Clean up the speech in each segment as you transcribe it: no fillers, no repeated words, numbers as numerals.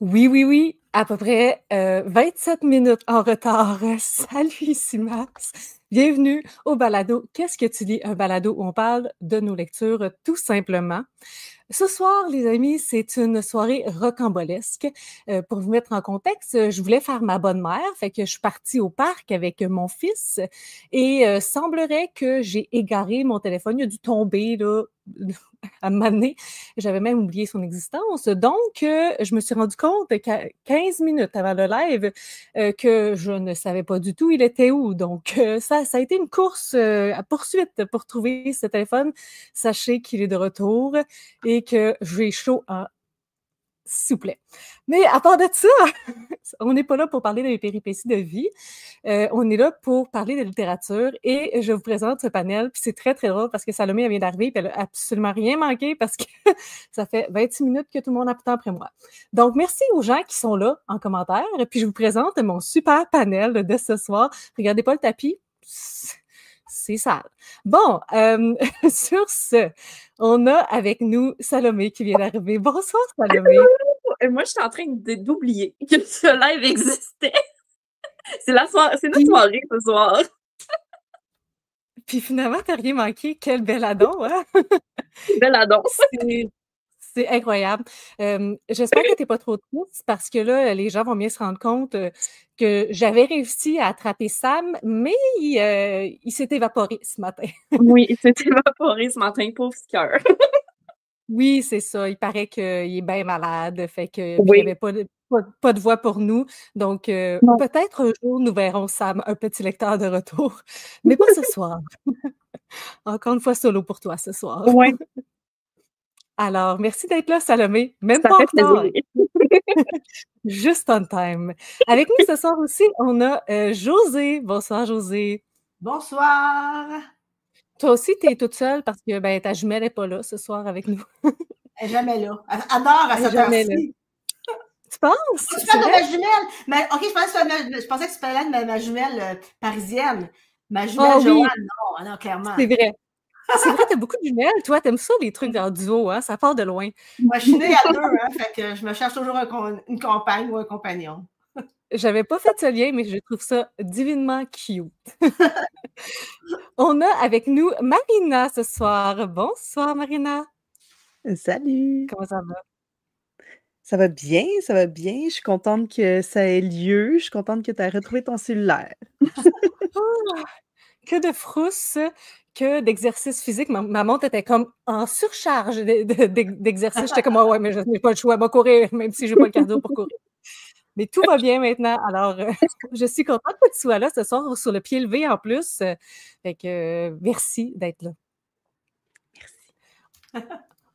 Oui, oui, oui, à peu près 27 minutes en retard. Salut, ici Max. Bienvenue au balado. Qu'est-ce que tu lis? Un balado où on parle de nos lectures tout simplement. Ce soir, les amis, c'est une soirée rocambolesque. Pour vous mettre en contexte, je voulais faire ma bonne mère, fait que je suis partie au parc avec mon fils et semblerait que j'ai égaré mon téléphone. Il a dû tomber là à un moment donné. J'avais même oublié son existence. Donc, je me suis rendu compte 15 minutes avant le live que je ne savais pas du tout il était où. Donc, ça a été une course à poursuite pour trouver ce téléphone. Sachez qu'il est de retour et que j'ai chaud en s'il vous plaît. Mais à part de ça, on n'est pas là pour parler des péripéties de vie. On est là pour parler de littérature et je vous présente ce panel. Puis c'est très, très drôle parce que Salomé, elle vient d'arriver puis elle a absolument rien manqué parce que ça fait 26 minutes que tout le monde attend après moi. Donc, merci aux gens qui sont là en commentaire. Puis je vous présente mon super panel de ce soir. Regardez pas le tapis. C'est sale. Bon, sur ce, on a avec nous Salomé qui vient d'arriver. Bonsoir, Salomé. Moi, je suis en train d'oublier que ce live existait. C'est notre soirée ce soir. Puis finalement, t'as rien manqué. Quel bel adon, hein? Belle annonce. C'est incroyable. J'espère que t'es pas trop triste parce que là, les gens vont bien se rendre compte que j'avais réussi à attraper Sam, mais il s'est évaporé ce matin. Oui, il s'est évaporé ce matin, pauvre cœur. Oui, c'est ça. Il paraît qu'il est bien malade, fait que puis il Oui. n'y avait pas de voix pour nous. Donc, Non. peut-être un jour, nous verrons Sam, un petit lecteur de retour, mais pas ce soir. Encore une fois, solo pour toi ce soir. Ouais, Alors, merci d'être là, Salomé. Même ça pas en fait retard. plaisir. Juste on time. Avec nous ce soir aussi, on a José. Bonsoir, José. Bonsoir. Toi aussi, tu es toute seule parce que ben, ta jumelle n'est pas là ce soir avec nous. Elle n'est jamais là. Elle adore à Elle est cette jamais là. heure-ci. Tu penses? Je C'est parle de vrai? ma jumelle. Mais, OK, je pensais que tu parlais de ma jumelle parisienne. Ma jumelle Ah oui, Joanne, non, clairement. c'est vrai. C'est vrai, t'as beaucoup de jumelles. Toi, t'aimes ça, les trucs en duo, hein? Ça part de loin. Moi, je suis née à deux, hein, fait que je me cherche toujours une compagne ou un compagnon. J'avais pas fait ce lien, mais je trouve ça divinement cute. On a avec nous Marina ce soir. Bonsoir, Marina. Salut! Comment ça va? Ça va bien, ça va bien. Je suis contente que ça ait lieu. Je suis contente que tu aies retrouvé ton cellulaire. Ah! Que de frousse, que d'exercice physique. Ma montre était comme en surcharge d'exercice. J'étais comme, ah ouais, mais je n'ai pas le choix, je vais courir, même si je n'ai pas le cardio pour courir. Mais tout va bien maintenant. Alors, je suis contente que tu sois là ce soir sur le pied levé en plus. Fait que merci d'être là. Merci.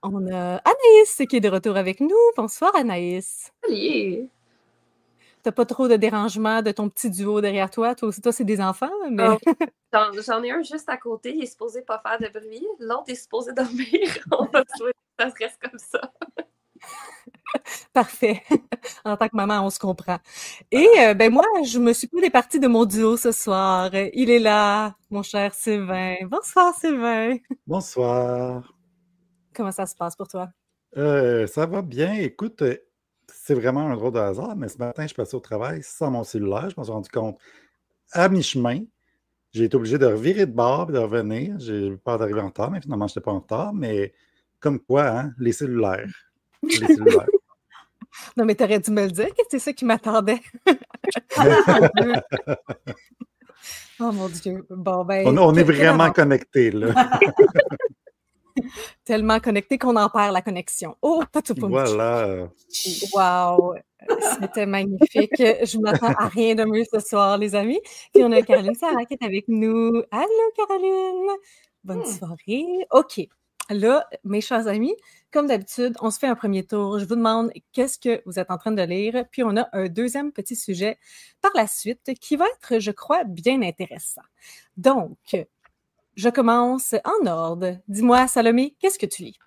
On a Anaïs qui est de retour avec nous. Bonsoir, Anaïs. Salut! T'as pas trop de dérangement de ton petit duo derrière toi? Toi aussi, toi, c'est des enfants, mais... J'en ai un juste à côté, il est supposé pas faire de bruit. L'autre est supposé dormir. On va souhaiter que ça se reste comme ça. Parfait. En tant que maman, on se comprend. Et ben moi, je me suis pris des parties de mon duo ce soir. Il est là, mon cher Sylvain. Bonsoir, Sylvain. Bonsoir. Comment ça se passe pour toi? Ça va bien. Écoute, c'est vraiment un drôle de hasard, mais ce matin, je suis passé au travail sans mon cellulaire. Je me suis rendu compte à mi-chemin. J'ai été obligé de revirer de bord et de revenir. J'ai eu peur d'arriver en retard, mais finalement, je n'étais pas en retard. Mais comme quoi, hein, les cellulaires. Les cellulaires. Non, mais t'aurais dû me le dire que c'est ça qui m'attendait. Oh mon Dieu. Bon, ben. On est vraiment connectés, là. Tellement connectés qu'on en perd la connexion. Oh, pas tout pour Voilà. Wow! C'était magnifique. Je m'attends à rien de mieux ce soir, les amis. Puis on a Caroline Sarah qui est avec nous. Allô, Caroline! Bonne soirée. OK. Là, mes chers amis, comme d'habitude, on se fait un premier tour. Je vous demande qu'est-ce que vous êtes en train de lire. Puis on a un deuxième petit sujet par la suite qui va être, je crois, bien intéressant. Donc, je commence en ordre. Dis-moi, Salomé, qu'est-ce que tu lis?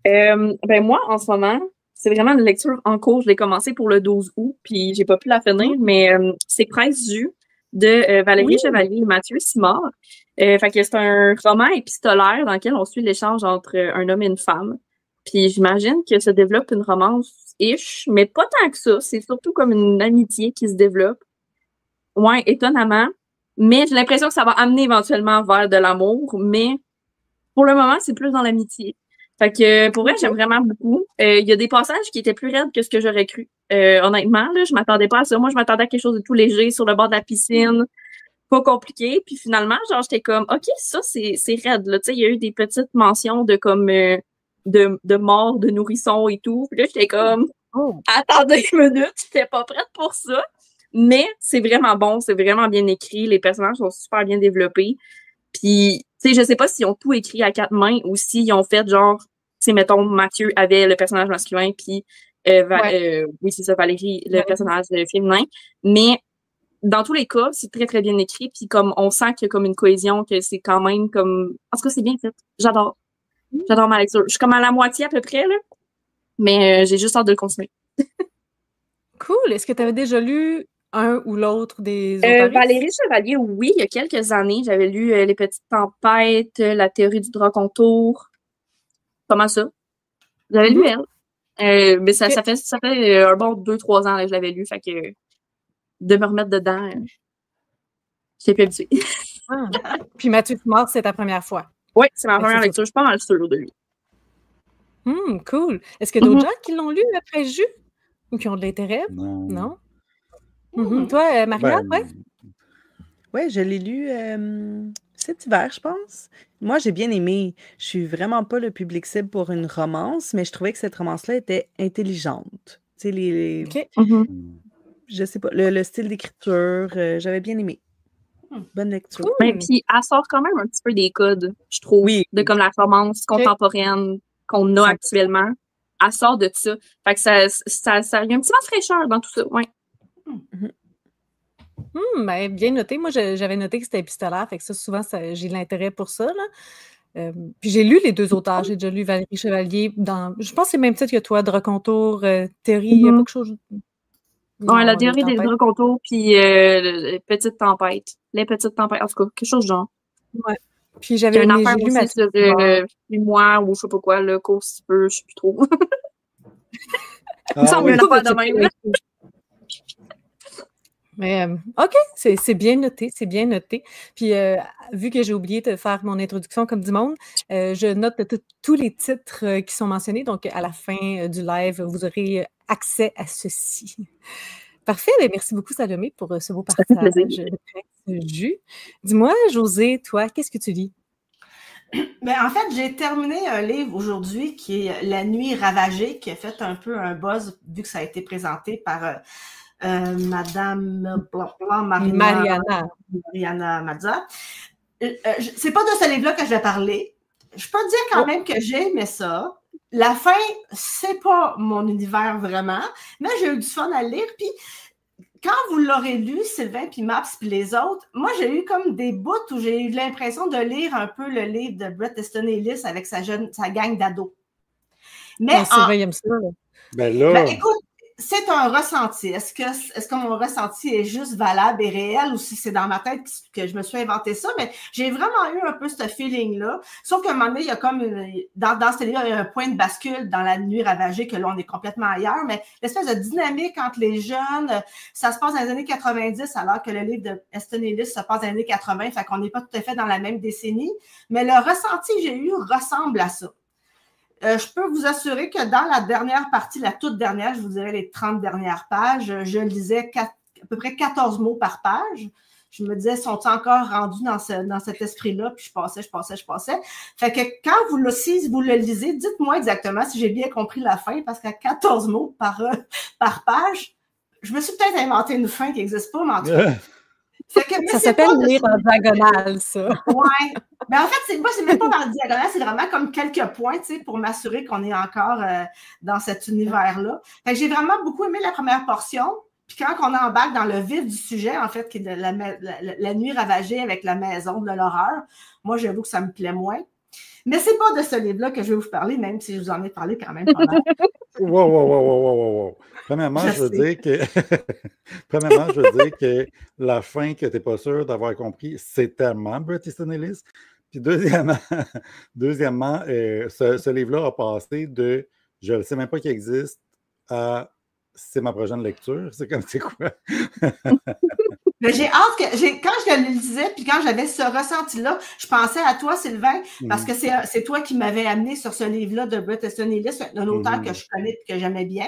Ben moi, en ce moment, c'est vraiment une lecture en cours. Je l'ai commencé pour le 12 août, puis j'ai pas pu la finir, mais c'est Presse du de Valérie Chevalier et Mathieu Simard. Fait que c'est un roman épistolaire dans lequel on suit l'échange entre un homme et une femme. Puis j'imagine que se développe une romance-ish, mais pas tant que ça. C'est surtout comme une amitié qui se développe. Ouais, étonnamment. Mais j'ai l'impression que ça va amener éventuellement vers de l'amour, mais pour le moment, c'est plus dans l'amitié. Fait que pour vrai, j'aime vraiment beaucoup. Il y a des passages qui étaient plus raides que ce que j'aurais cru. Honnêtement, là, je m'attendais pas à ça. Moi, je m'attendais à quelque chose de tout léger sur le bord de la piscine, pas compliqué. Puis finalement, genre, j'étais comme, OK, ça, c'est raide, là. Tu sais, il y a eu des petites mentions de comme de mort de nourrissons et tout. Puis là, j'étais comme, attendez une minute, j'étais pas prête pour ça. Mais c'est vraiment bon, c'est vraiment bien écrit. Les personnages sont super bien développés. Puis, tu sais, je sais pas s'ils ont tout écrit à 4 mains ou s'ils ont fait genre, tu sais, mettons, Mathieu avait le personnage masculin, puis oui, c'est ça, Valérie, le personnage féminin. Mais dans tous les cas, c'est très, très bien écrit. Puis comme on sent qu'il y a comme une cohésion, que c'est quand même comme... En tout cas, c'est bien fait. J'adore. J'adore ma lecture. Je suis comme à la moitié à peu près, là. Mais j'ai juste hâte de le continuer. Cool. Est-ce que tu avais déjà lu un ou l'autre des auteurs? Valérie Chevalier, oui, il y a quelques années, j'avais lu Les Petites Tempêtes, La théorie du drap contour. Comment ça? J'avais lu elle. Mais ça fait un bon 2-3 ans là, que je l'avais lu, fait que de me remettre dedans, j'étais plus habituée. Puis Mathieu Simard, c'est ta première fois? Oui, c'est ma première lecture. Je suis pas mal sûre de lui. Cool. Est-ce qu'il y a d'autres gens qui l'ont lu après Jus? Ou qui ont de l'intérêt? Non? Toi, Maria, ouais? Oui, je l'ai lu cet hiver, je pense. Moi, j'ai bien aimé. Je suis vraiment pas le public cible pour une romance, mais je trouvais que cette romance-là était intelligente. Tu sais, je sais pas, le style d'écriture, j'avais bien aimé. Bonne lecture. Ben, puis elle sort quand même un petit peu des codes, je trouve, de comme la romance contemporaine qu'on a actuellement. Elle sort de ça. Fait que ça il y a un petit peu de fraîcheur dans tout ça, ouais. Ben, bien noté. Moi, j'avais noté que c'était épistolaire, fait que ça, souvent, j'ai de l'intérêt pour ça, là. Puis j'ai lu les deux auteurs. J'ai déjà lu Valérie Chevalier dans, je pense que c'est le même titre que toi, Drap contour, théorie, il y a quelque chose... Ouais, la théorie des drap contour, puis les petites tempêtes. Les petites tempêtes, en tout cas, quelque chose de genre. Ouais. Puis j'avais une affaire lu aussi sur 8 mois ou je sais pas quoi, le cours si peu, je sais plus trop. Il me semble qu'il y a une affaire de même. Mais OK, c'est bien noté, c'est bien noté. Puis vu que j'ai oublié de faire mon introduction comme du monde, je note tous les titres qui sont mentionnés. Donc, à la fin du live, vous aurez accès à ceci. Parfait, bien, merci beaucoup Salomé pour ce beau partage de Jus. Dis-moi, Josée, toi, qu'est-ce que tu lis? Ben, en fait, j'ai terminé un livre aujourd'hui qui est La nuit ravagée, qui a fait un peu un buzz vu que ça a été présenté par Madame Mariana Mazza. C'est pas de ce livre-là que je vais parler. Je peux dire quand même que j'ai aimé ça. La fin, c'est pas mon univers vraiment, mais j'ai eu du fun à le lire. Puis quand vous l'aurez lu, Sylvain, puis Maps, puis les autres, moi, j'ai eu comme des bouts où j'ai eu l'impression de lire un peu le livre de Bret Easton Ellis avec sa gang d'ados. Mais Sylvain aime ça. Ben là... Ben, écoute, c'est un ressenti. Est-ce que mon ressenti est juste valable et réel ou si c'est dans ma tête que je me suis inventé ça? Mais j'ai vraiment eu un peu ce feeling-là. Sauf qu'à un moment donné, il y a comme dans ce livre, il y a un point de bascule dans La nuit ravagée que là, on est complètement ailleurs. Mais l'espèce de dynamique entre les jeunes, ça se passe dans les années 90 alors que le livre de Easton Ellis se passe dans les années 80. Fait qu'on n'est pas tout à fait dans la même décennie. Mais le ressenti que j'ai eu ressemble à ça. Je peux vous assurer que dans la dernière partie, la toute dernière, je vous dirais les 30 dernières pages, je lisais à peu près 14 mots par page. Je me disais, sont-ils encore rendus dans cet esprit-là? Puis je passais. Fait que si vous le lisez, dites-moi exactement si j'ai bien compris la fin, parce qu'à 14 mots par page, je me suis peut-être inventé une fin qui n'existe pas, mais en tout cas... Ça s'appelle lire en diagonale, ça. Oui. Mais en fait, c'est même pas par diagonale, c'est vraiment comme quelques points, tu sais, pour m'assurer qu'on est encore dans cet univers-là. Fait que j'ai vraiment beaucoup aimé la première portion. Puis quand on embarque dans le vif du sujet, en fait, qui est de la nuit ravagée avec la maison de l'horreur, moi, j'avoue que ça me plaît moins. Mais c'est pas de ce livre-là que je vais vous parler, même si je vous en ai parlé quand même pendant. Wow. Premièrement, je veux dire que la fin que tu n'es pas sûr d'avoir compris, c'est tellement Bret Easton Ellis. Puis deuxièmement, ce livre-là a passé de « je ne sais même pas qu'il existe » à « c'est ma prochaine lecture ». C'est comme, c'est quoi? Mais j'ai hâte que, quand je le lisais, puis quand j'avais ce ressenti-là, je pensais à toi, Sylvain, parce que c'est toi qui m'avais amené sur ce livre-là de Bret Easton Ellis, un auteur que je connais et que j'aimais bien.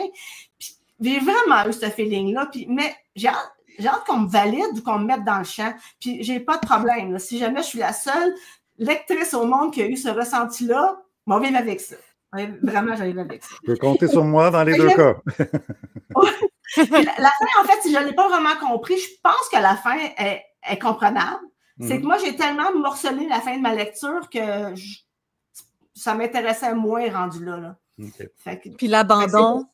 Puis j'ai vraiment eu ce feeling-là. Mais j'ai hâte qu'on me valide ou qu'on me mette dans le champ. Puis j'ai pas de problème. Là. Si jamais je suis la seule lectrice au monde qui a eu ce ressenti-là, on va vivre avec ça. Vraiment, j'arrive avec ça. Tu peux compter sur moi dans les deux cas. La fin, en fait, si je ne l'ai pas vraiment compris, je pense que la fin est comprenable. C'est que moi, j'ai tellement morcelé la fin de ma lecture que ça m'intéressait moins rendu là. Okay. Puis l'abandon,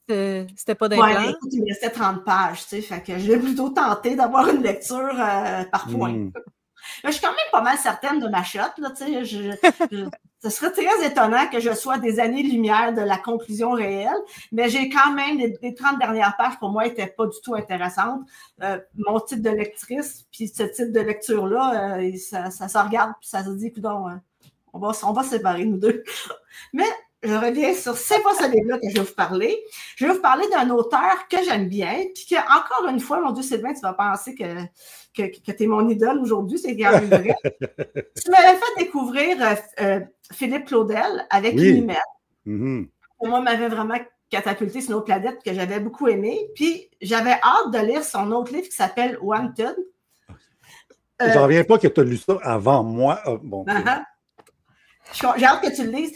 c'était pas d'implant? Ouais, écoute, il me restait 30 pages, tu sais, fait que j'ai plutôt tenté d'avoir une lecture par point. Je suis quand même pas mal certaine de ma shot, là, tu sais, ce serait très étonnant que je sois des années-lumière de la conclusion réelle, mais j'ai quand même, les 30 dernières pages, pour moi, n'étaient pas du tout intéressantes. Mon titre de lectrice, puis ce type de lecture-là, ça se regarde, puis ça se dit, coudonc, on va se séparer, nous deux. Mais je reviens sur c'est pas ce livre-là que je vais vous parler. Je vais vous parler d'un auteur que j'aime bien, puis que, encore une fois, mon Dieu, Sylvain, tu vas penser que tu es mon idole aujourd'hui, c'est quand même vrai. Tu m'avais fait découvrir Philippe Claudel avec Unimel. Moi, m'avait vraiment catapulté sur une autre planète que j'avais beaucoup aimé. Puis, j'avais hâte de lire son autre livre qui s'appelle Wanted. J'en reviens pas que tu as lu ça avant moi. Bon, j'ai hâte que tu le lises.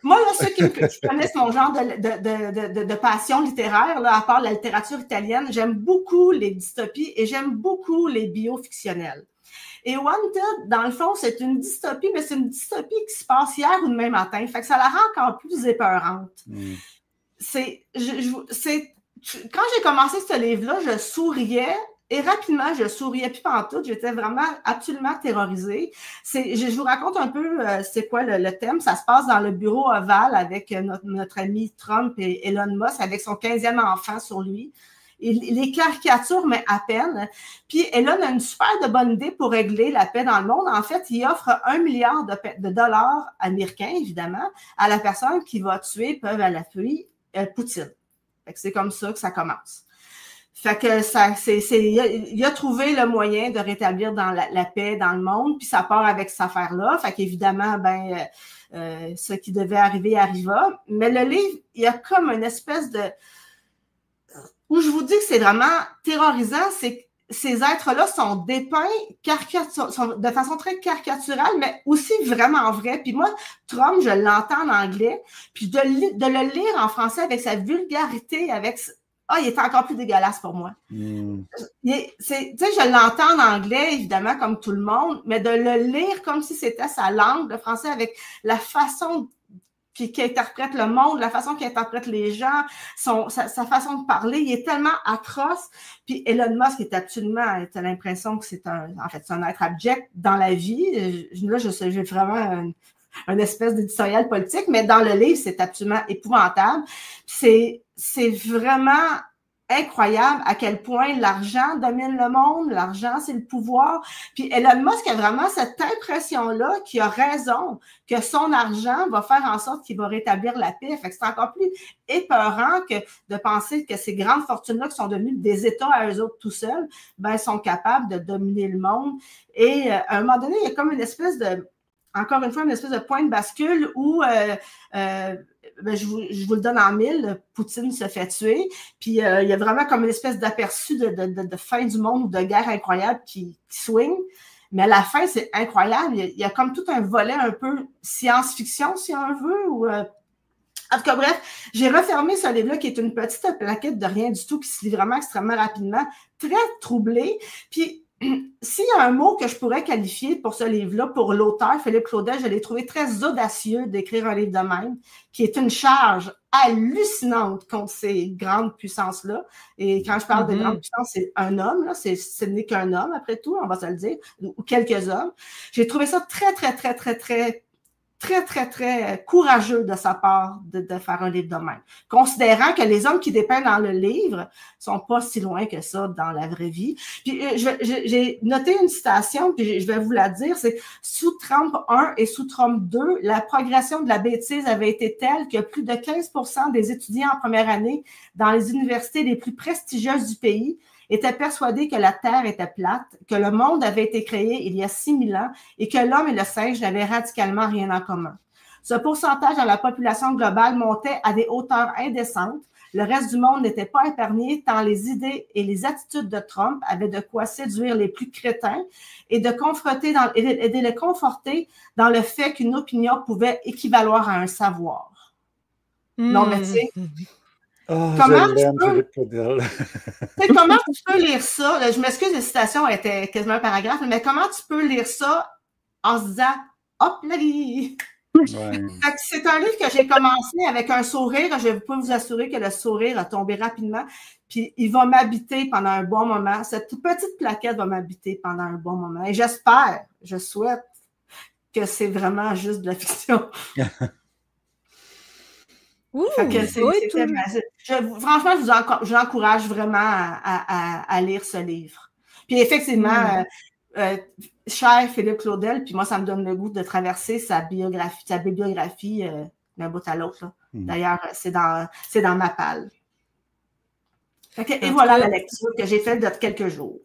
Moi, là, ceux qui connaissent mon genre de passion littéraire, là, à part la littérature italienne, j'aime beaucoup les dystopies et j'aime beaucoup les biofictionnels. Et Wanted, dans le fond, c'est une dystopie, mais c'est une dystopie qui se passe hier ou demain matin. Fait que ça la rend encore plus épeurante. Quand j'ai commencé ce livre-là, je souriais. Et rapidement, je souriais plus pantoute. J'étais vraiment absolument terrorisée. Je vous raconte un peu c'est quoi le thème. Ça se passe dans le bureau ovale avec notre ami Trump et Elon Musk avec son 15e enfant sur lui. Il les caricature, mais à peine. Puis Elon a une super de bonne idée pour régler la paix dans le monde. En fait, il offre 1 milliard de dollars américains, évidemment, à la personne qui va tuer, peuvent à l'appui, Poutine. Fait que c'est comme ça que ça commence. Fait que il a trouvé le moyen de rétablir la paix dans le monde, puis ça part avec cette affaire-là. Fait qu'évidemment, ce qui devait arriver arriva. Mais le livre, il y a comme une espèce de... Où je vous dis que c'est vraiment terrorisant, c'est que ces êtres-là sont dépeints de façon très caricaturale, mais aussi vraiment vrai. Puis moi, Trump, je l'entends en anglais, puis de le lire en français avec sa vulgarité, avec... il est encore plus dégueulasse pour moi. Tu sais, je l'entends en anglais, évidemment, comme tout le monde, mais de le lire comme si c'était sa langue, le français, avec la façon qu'il interprète le monde, la façon qu'il interprète les gens, sa façon de parler, il est tellement atroce. Puis Elon Musk t'as l'impression que c'est un être abject dans la vie. Là, j'ai vraiment un espèce d'éditorial politique, mais dans le livre, c'est absolument épouvantable. C'est vraiment incroyable à quel point l'argent domine le monde, l'argent, c'est le pouvoir. Puis Elon Musk a vraiment cette impression-là qu'il a raison, que son argent va faire en sorte qu'il va rétablir la paix. Fait que c'est encore plus épeurant que de penser que ces grandes fortunes-là qui sont devenues des États à eux autres tout seuls, sont capables de dominer le monde. Et à un moment donné, il y a comme une espèce de point de bascule où je vous le donne en mille, Poutine se fait tuer, puis il y a vraiment comme une espèce d'aperçu de fin du monde ou de guerre incroyable qui swing, mais à la fin, c'est incroyable, il y a comme tout un volet un peu science-fiction, si on veut, ou... En tout cas, bref, j'ai refermé ce livre-là qui est une petite plaquette de rien du tout qui se lit vraiment extrêmement rapidement, très troublée, puis s'il y a un mot que je pourrais qualifier pour ce livre-là, pour l'auteur, Philippe Claudel, je l'ai trouvé très audacieux d'écrire un livre de même, qui est une charge hallucinante contre ces grandes puissances-là. Et quand je parle de grandes puissances, c'est un homme, là, ce n'est qu'un homme, après tout, on va se le dire, ou quelques hommes. J'ai trouvé ça très, très, très, très, très, très, très, très courageux de sa part de faire un livre de même. Considérant que les hommes qui dépeignent dans le livre sont pas si loin que ça dans la vraie vie. Puis j'ai noté une citation, puis je vais vous la dire, c'est « Sous Trump 1 et sous Trump 2, la progression de la bêtise avait été telle que plus de 15% des étudiants en première année dans les universités les plus prestigieuses du pays étaient persuadés que la Terre était plate, que le monde avait été créé il y a 6000 ans et que l'homme et le singe n'avaient radicalement rien en commun. Ce pourcentage de la population globale montait à des hauteurs indécentes. Le reste du monde n'était pas épargné tant les idées et les attitudes de Trump avaient de quoi séduire les plus crétins et de les conforter dans le fait qu'une opinion pouvait équivaloir à un savoir. » Non, mais tu sais, comment je l'aime, comment tu peux lire ça? Là, je m'excuse, la citation était quasiment un paragraphe, mais comment tu peux lire ça en se disant « Hop la vie! » C'est un livre que j'ai commencé avec un sourire. Je peux vous assurer que le sourire a tombé rapidement. Puis il va m'habiter pendant un bon moment. Cette petite plaquette va m'habiter pendant un bon moment. Et j'espère, je souhaite que c'est vraiment juste de la fiction. Franchement, je vous encourage vraiment à lire ce livre. Puis effectivement, cher Philippe Claudel, puis moi, ça me donne le goût de traverser sa bibliographie d'un bout à l'autre. D'ailleurs, c'est dans ma palle. Et voilà la lecture que j'ai faite de quelques jours.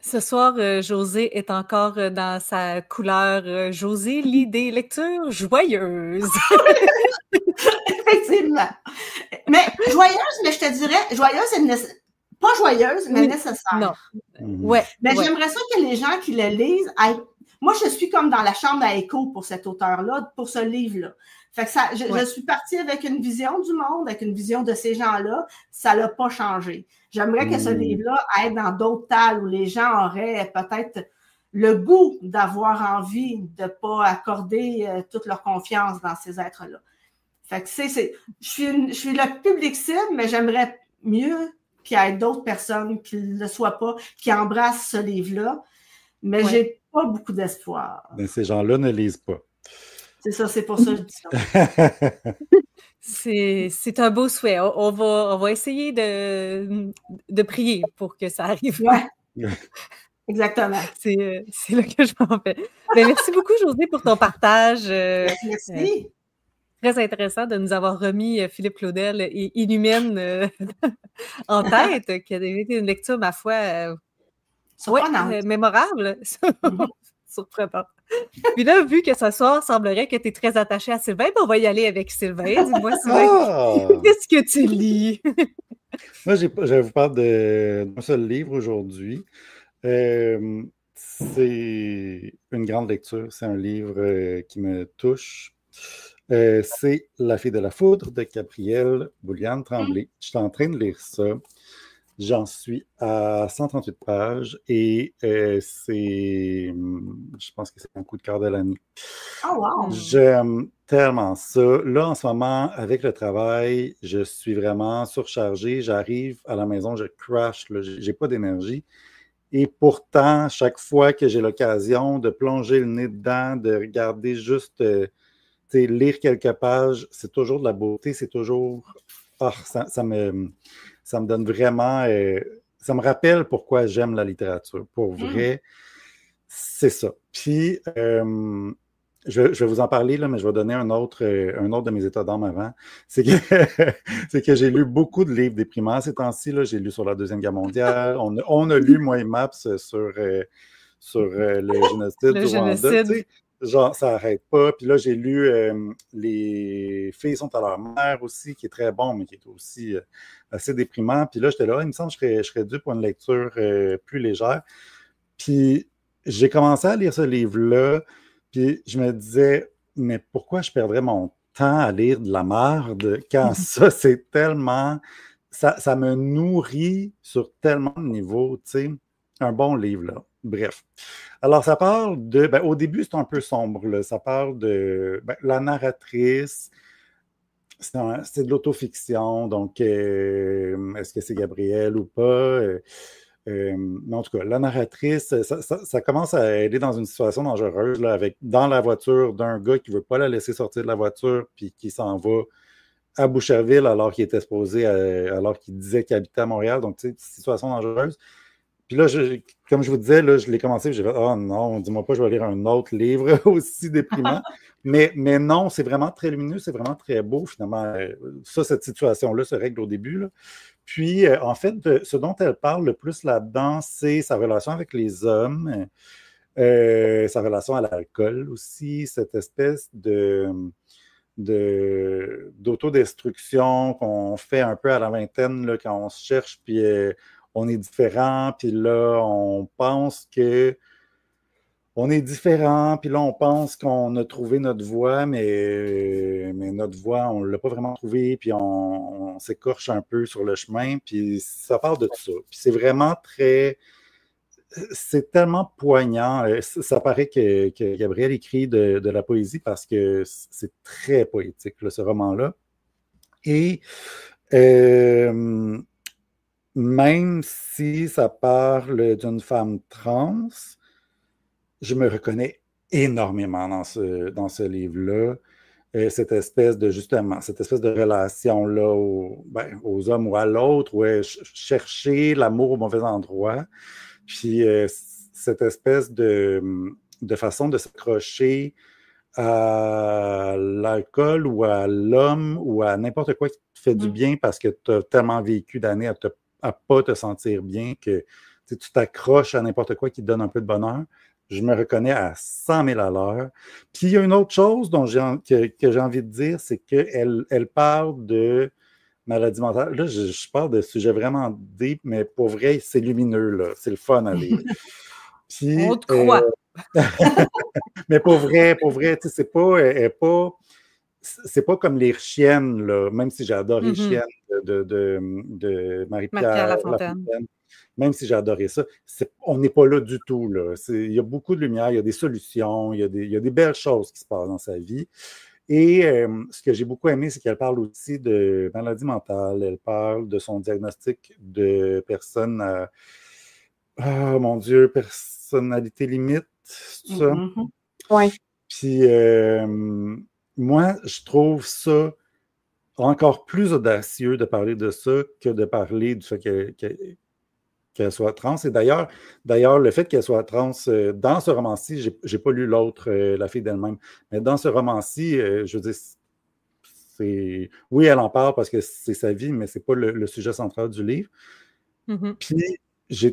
Ce soir, Josée est encore dans sa couleur. Josée lit des lectures joyeuses. Effectivement. Mais joyeuse, mais je te dirais, joyeuse, pas joyeuse, mais nécessaire. Non. Ouais. Mais j'aimerais ça que les gens qui le lisent aillent... Moi, je suis comme dans la chambre à écho pour cet auteur-là, pour ce livre-là. Fait que je suis partie avec une vision du monde, avec une vision de ces gens-là. Ça l'a pas changé. J'aimerais que ce livre-là aille dans d'autres tables où les gens auraient peut-être le goût d'avoir envie de pas accorder toute leur confiance dans ces êtres-là. Fait que je suis le public cible, mais j'aimerais mieux qu'il y ait d'autres personnes qui ne le soient pas, qui embrassent ce livre-là. Mais j'ai pas beaucoup d'espoir. Mais ces gens-là ne lisent pas. C'est ça, c'est pour ça que je dis ça. C'est un beau souhait. On va essayer de prier pour que ça arrive. Ouais. Exactement. C'est là que je m'en vais. Ben, merci beaucoup, Josée, pour ton partage. Merci. Très intéressant de nous avoir remis Philippe Claudel et Inhumaine en tête, qui a été une lecture, ma foi, mémorable. Surprenant. Puis là, vu que ce soir, semblerait que tu es très attaché à Sylvain, on va y aller avec Sylvain. Dis-moi, Sylvain, qu'est-ce que tu lis? Moi, je vais vous parler d'un seul livre aujourd'hui. C'est une grande lecture. C'est un livre qui me touche. C'est La fille de la foudre de Gabrielle Bouliane-Tremblay. Je suis en train de lire ça. J'en suis à 138 pages et je pense que c'est mon coup de cœur de l'année. Oh wow! J'aime tellement ça. Là, en ce moment, avec le travail, je suis vraiment surchargé. J'arrive à la maison, je crash, j'ai pas d'énergie. Et pourtant, chaque fois que j'ai l'occasion de plonger le nez dedans, de regarder juste, lire quelques pages, c'est toujours de la beauté, c'est toujours... ça me donne vraiment... ça me rappelle pourquoi j'aime la littérature. Pour vrai, c'est ça. Puis, je vais vous en parler, là, mais je vais donner un autre de mes états d'âme avant. C'est que j'ai lu beaucoup de livres déprimants ces temps-ci. J'ai lu sur la Deuxième Guerre mondiale. On a lu, moi et Maps, sur le génocide du Rwanda. Genre, ça n'arrête pas. Puis là, j'ai lu Les filles sont à leur mère aussi, qui est très bon, mais qui est aussi assez déprimant. Puis là, j'étais là, il me semble que je serais dû pour une lecture plus légère. Puis j'ai commencé à lire ce livre-là, puis je me disais, mais pourquoi je perdrais mon temps à lire de la merde quand ça, c'est tellement... Ça me nourrit sur tellement de niveaux, tu sais. Un bon livre, là. Bref. Alors, ça parle de... au début, c'est un peu sombre, là. Ça parle de la narratrice. C'est de l'autofiction, donc est-ce que c'est Gabrielle ou pas? Mais en tout cas, la narratrice, ça commence à aller dans une situation dangereuse là, dans la voiture d'un gars qui ne veut pas la laisser sortir de la voiture puis qui s'en va à Boucherville alors qu'il était supposé, alors qu'il disait qu'il habitait à Montréal. Donc, tu sais, situation dangereuse. Puis là, comme je vous disais, là, je l'ai commencé, j'ai fait « Oh non, dis-moi pas, je vais lire un autre livre aussi déprimant. » Mais non, c'est vraiment très lumineux, c'est vraiment très beau, finalement. Cette situation-là se règle au début, là. Puis, en fait, ce dont elle parle le plus là-dedans, c'est sa relation avec les hommes, sa relation à l'alcool aussi, cette espèce d'autodestruction qu'on fait un peu à la vingtaine là, quand on se cherche, puis on est différent, puis là, on pense que on est différent, puis là, on pense qu'on a trouvé notre voie, mais notre voie, on ne l'a pas vraiment trouvée, puis on s'écorche un peu sur le chemin, puis ça parle de tout ça. Puis c'est vraiment c'est tellement poignant. Ça paraît que Gabrielle écrit de la poésie parce que c'est très poétique, là, ce roman-là. Et même si ça parle d'une femme trans, je me reconnais énormément dans ce livre-là. Cette espèce de relation-là aux hommes ou à l'autre, chercher l'amour au mauvais endroit. Puis cette espèce de façon de s'accrocher à l'alcool ou à l'homme ou à n'importe quoi qui te fait du bien parce que tu as tellement vécu d'années à pas te sentir bien que tu t'accroches à n'importe quoi qui te donne un peu de bonheur. Je me reconnais à 100 000 à l'heure. Puis il y a une autre chose que j'ai envie de dire, c'est qu'elle parle de maladie mentale. Là, je parle de sujets vraiment deep, mais pour vrai, c'est lumineux, là. C'est le fun à lire. Puis, on te croit. mais pour vrai, tu sais, c'est pas comme Les Chiennes, là, même si j'ai adoré Chiennes de Marie-Pierre Lafontaine. Même si j'ai adoré ça, on n'est pas là du tout, là. Il y a beaucoup de lumière, il y a des solutions, il y a des belles choses qui se passent dans sa vie. Et ce que j'ai beaucoup aimé, c'est qu'elle parle aussi de maladie mentale, elle parle de son diagnostic de personne à, oh mon Dieu, personnalité limite, c'est ça? Oui. Puis moi, je trouve ça encore plus audacieux de parler de ça que de parler du fait qu'elle soit trans. Et d'ailleurs, le fait qu'elle soit trans, dans ce roman-ci, j'ai pas lu l'autre, La fille d'elle-même, mais dans ce roman-ci, je veux dire, oui, elle en parle parce que c'est sa vie, mais c'est pas le sujet central du livre. Puis, je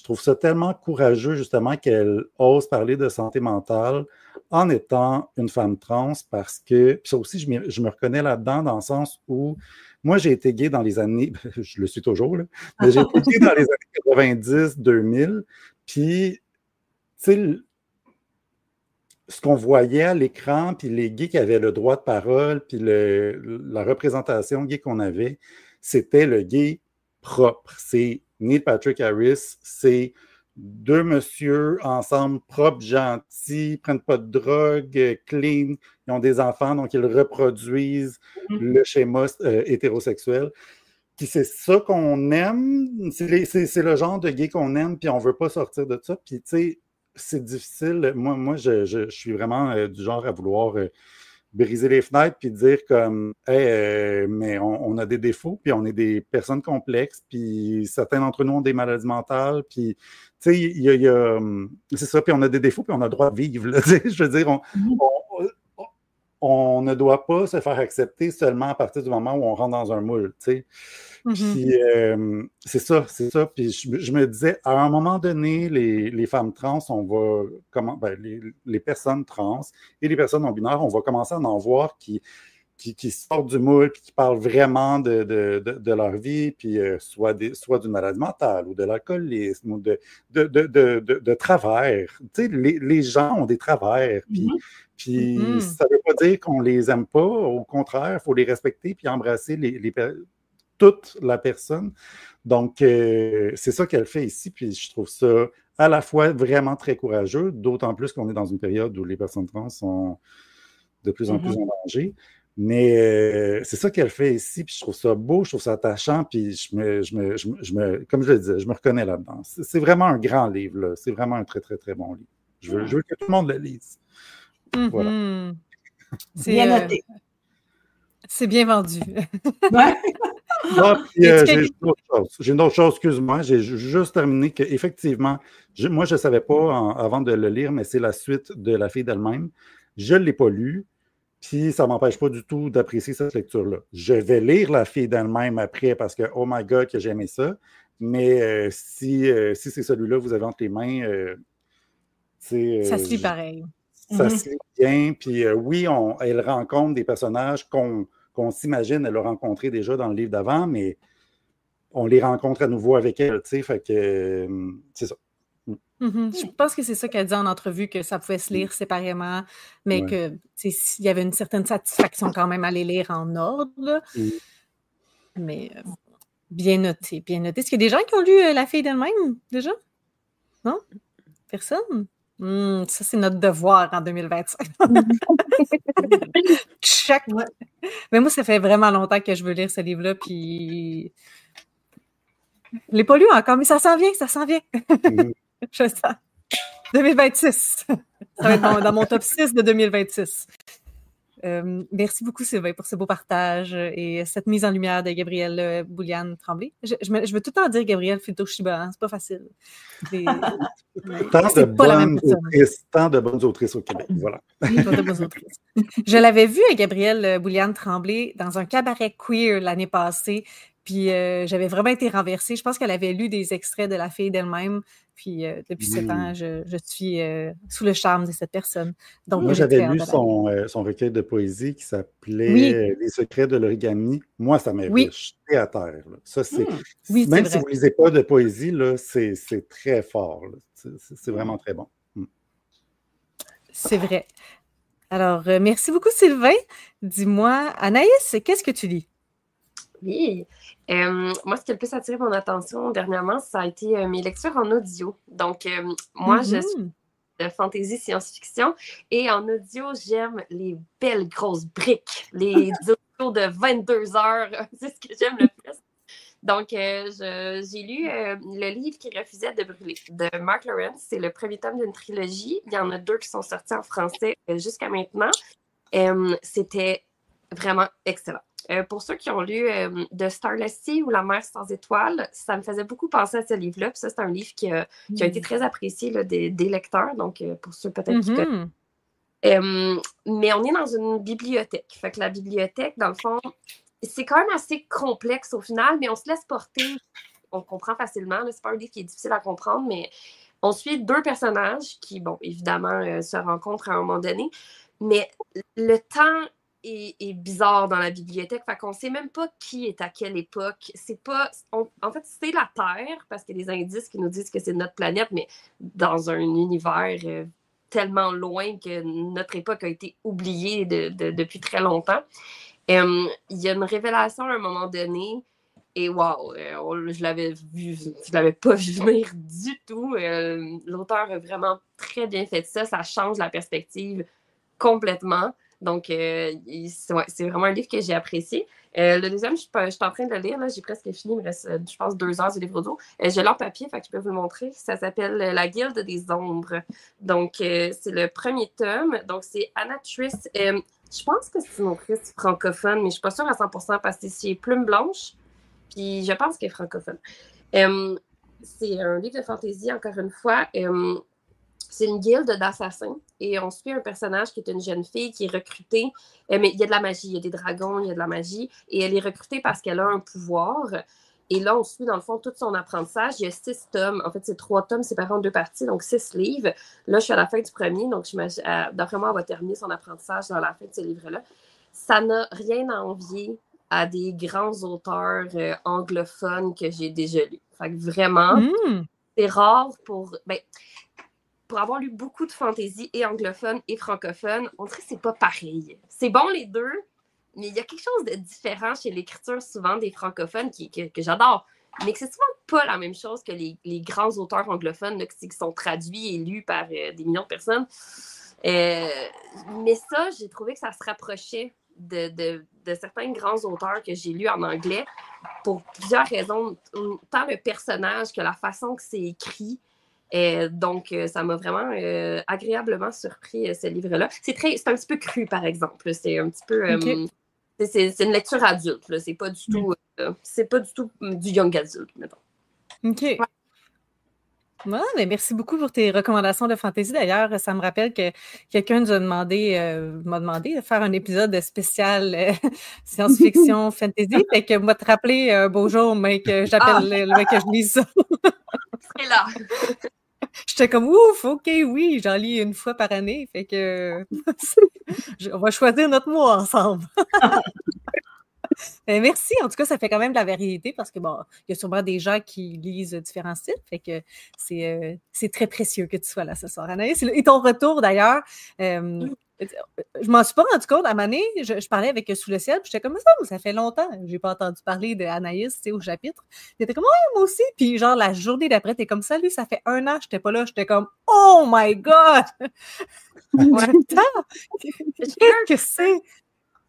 trouve ça tellement courageux, justement, qu'elle ose parler de santé mentale en étant une femme trans parce que, puis ça aussi, je me reconnais là-dedans dans le sens où moi, j'ai été gay dans les années, je le suis toujours, là, mais j'ai été gay dans les années 90, 2000, puis, tu sais, ce qu'on voyait à l'écran, puis les gays qui avaient le droit de parole, puis la représentation gay qu'on avait, c'était le gay propre. C'est Neil Patrick Harris, c'est deux messieurs ensemble, propres, gentils, prennent pas de drogue, clean, ils ont des enfants, donc ils reproduisent le schéma hétérosexuel. Puis c'est ça qu'on aime, c'est le genre de gay qu'on aime, puis on veut pas sortir de ça. Puis tu sais, c'est difficile. Moi je suis vraiment du genre à vouloir briser les fenêtres puis dire comme hey, mais on a des défauts, puis on est des personnes complexes, puis certains d'entre nous ont des maladies mentales, puis tu sais, c'est ça, puis on a des défauts, puis on a le droit de vivre. Là, je veux dire, on ne doit pas se faire accepter seulement à partir du moment où on rentre dans un moule, tu sais. Puis c'est ça. Puis je me disais, à un moment donné, les femmes trans, les personnes trans et les personnes non-binaires, on va commencer à en voir qui sortent du moule, puis qui parlent vraiment de leur vie, puis soit d'une maladie mentale, ou de l'alcoolisme, ou de travers. Tu sais, les gens ont des travers, puis ça ne veut pas dire qu'on les aime pas, au contraire, il faut les respecter, puis embrasser toute la personne. Donc, c'est ça qu'elle fait ici, puis je trouve ça à la fois vraiment très courageux, d'autant plus qu'on est dans une période où les personnes trans sont de plus en plus en danger. Mais c'est ça qu'elle fait ici, puis je trouve ça beau, je trouve ça attachant, puis comme je le disais, je me reconnais là-dedans. C'est vraiment un grand livre, là. C'est vraiment un très, très, très bon livre. Je veux que tout le monde le lise. Voilà. Mhm. Bien noté. C'est bien vendu. Ouais. Ah, puis, j'ai une autre chose, excuse-moi. J'ai juste terminé qu'effectivement, moi, je ne savais pas avant de le lire, mais c'est la suite de La fille d'elle-même. Je ne l'ai pas lu, puis ça ne m'empêche pas du tout d'apprécier cette lecture-là. Je vais lire La fille d'elle-même après parce que, oh my God, que j'ai aimé ça. Mais si c'est celui-là que vous avez entre les mains, Ça se lit pareil. Ça se lit bien. Puis oui, elle rencontre des personnages qu'on s'imagine elle a rencontrés déjà dans le livre d'avant, mais on les rencontre à nouveau avec elle, tu sais, fait que c'est ça. Je pense que c'est ça qu'elle dit en entrevue, que ça pouvait se lire séparément, mais que s'il y avait une certaine satisfaction quand même à les lire en ordre. Là. Mais bien noté, bien noté. Est-ce qu'il y a des gens qui ont lu La fille d'elle-même déjà? Non? Personne? Ça, c'est notre devoir en 2025. Check! Mais moi, ça fait vraiment longtemps que je veux lire ce livre-là, puis je l'ai pas lu encore, mais ça s'en vient, ça s'en vient. Je sens. 2026. Ça va être dans mon top 6 de 2026. Merci beaucoup, Sylvain, pour ce beau partage et cette mise en lumière de Gabrielle Bouliane-Tremblay. Je veux tout le temps dire Gabrielle Filto-Chiba, hein, c'est pas facile. Tant de bonnes autrices au Québec, voilà. De bonnes autrices. Je l'avais vue, Gabrielle Bouliane-Tremblay, dans un cabaret queer l'année passée, puis j'avais vraiment été renversée. Je pense qu'elle avait lu des extraits de La fille d'elle-même, puis depuis 7 ans, je suis sous le charme de cette personne. Donc, moi, j'avais lu son recueil de poésie qui s'appelait Les secrets de l'origami. Moi, ça m'avait jeté à terre. Là. Ça, c'est, même si vous ne lisez pas de poésie, là, c'est très fort. Là. C'est vraiment très bon. C'est vrai. Alors, merci beaucoup, Sylvain. Dis-moi, Anaïs, qu'est-ce que tu lis? Oui. Moi, ce qui a le plus attiré mon attention dernièrement, ça a été mes lectures en audio. Donc, moi, je suis de fantasy science-fiction et en audio, j'aime les belles grosses briques, les audios de 22 heures. C'est ce que j'aime le plus. Donc, j'ai lu le livre qui refusait de brûler de Mark Lawrence. C'est le premier tome d'une trilogie. Il y en a 2 qui sont sortis en français jusqu'à maintenant. C'était vraiment excellent. Pour ceux qui ont lu The Starless Sea ou La mer sans étoiles, ça me faisait beaucoup penser à ce livre-là. Puis ça, c'est un livre qui a été très apprécié là, des lecteurs. Donc, pour ceux peut-être qui connaissent. Mais on est dans une bibliothèque. Fait que la bibliothèque, dans le fond, c'est quand même assez complexe au final, mais on se laisse porter. On comprend facilement. C'est pas un livre qui est difficile à comprendre, mais on suit 2 personnages qui, bon, évidemment, se rencontrent à un moment donné. Mais le temps est bizarre dans la bibliothèque. Fait qu'on sait même pas qui est à quelle époque. C'est pas... en fait, c'est la Terre, parce qu'il y a des indices qui nous disent que c'est notre planète, mais dans un univers tellement loin que notre époque a été oubliée depuis très longtemps. Il y a une révélation à un moment donné, et wow, je l'avais pas vu venir du tout. L'auteur a vraiment très bien fait ça. Ça change la perspective complètement. Donc, c'est vraiment un livre que j'ai apprécié. Le deuxième, je suis en train de le lire. Là, j'ai presque fini. Il me reste, je pense, 2 heures du livre audio. Je l'ai en papier, fait que je peux vous le montrer. Ça s'appelle La Guilde des Ombres. Donc, c'est le premier tome. Donc, c'est Anna Triss. Je pense que c'est une autrice francophone, mais je ne suis pas sûre à 100% parce que c'est Plume Blanche. Puis, je pense qu'elle est francophone. C'est un livre de fantasy, encore une fois. C'est une guilde d'assassins et on suit un personnage qui est une jeune fille qui est recrutée. Mais il y a de la magie, il y a des dragons, il y a de la magie. Et elle est recrutée parce qu'elle a un pouvoir. Et là, on suit dans le fond tout son apprentissage. Il y a 6 tomes. En fait, c'est 3 tomes séparés en 2 parties, donc 6 livres. Là, je suis à la fin du premier, donc d'après moi, elle va terminer son apprentissage dans la fin de ce livre-là. Ça n'a rien à envier à des grands auteurs anglophones que j'ai déjà lus. Fait que vraiment, c'est rare pour avoir lu beaucoup de fantasy et anglophone et francophone, on dirait que c'est pas pareil. C'est bon les deux, mais il y a quelque chose de différent chez l'écriture souvent des francophones que j'adore, mais que c'est souvent pas la même chose que les grands auteurs anglophones là, qui sont traduits et lus par des millions de personnes. Mais ça, j'ai trouvé que ça se rapprochait de certains grands auteurs que j'ai lus en anglais pour plusieurs raisons, tant le personnage que la façon que c'est écrit. Donc, ça m'a vraiment agréablement surpris, ce livre-là. C'est un petit peu cru, par exemple. C'est un petit peu... c'est une lecture adulte. Là. C'est pas du tout du young adulte, mettons. OK. Ouais. Ouais, mais merci beaucoup pour tes recommandations de fantasy. D'ailleurs, ça me rappelle que quelqu'un m'a demandé de faire un épisode spécial science-fiction fantasy. Fait que moi te rappeler un beau jour, mais que j'appelle que je lis ça. C'est là. J'étais comme ouf, ok, oui, j'en lis une fois par année. Fait que on va choisir notre mois ensemble. Merci. En tout cas, ça fait quand même de la variété parce que bon, il y a sûrement des gens qui lisent différents styles. Fait que c'est très précieux que tu sois là ce soir, Anaïs. Et ton retour, d'ailleurs, je m'en suis pas rendu compte. À un moment donné, je parlais avec Sous le ciel, puis j'étais comme ça fait longtemps. J'ai pas entendu parler d'Anaïs, tu sais, au chapitre. T'étais comme ouais, moi aussi. Puis genre la journée d'après, t'es comme salut, ça fait 1 an, j'étais pas là. J'étais comme oh my God! Qu'est-ce que c'est?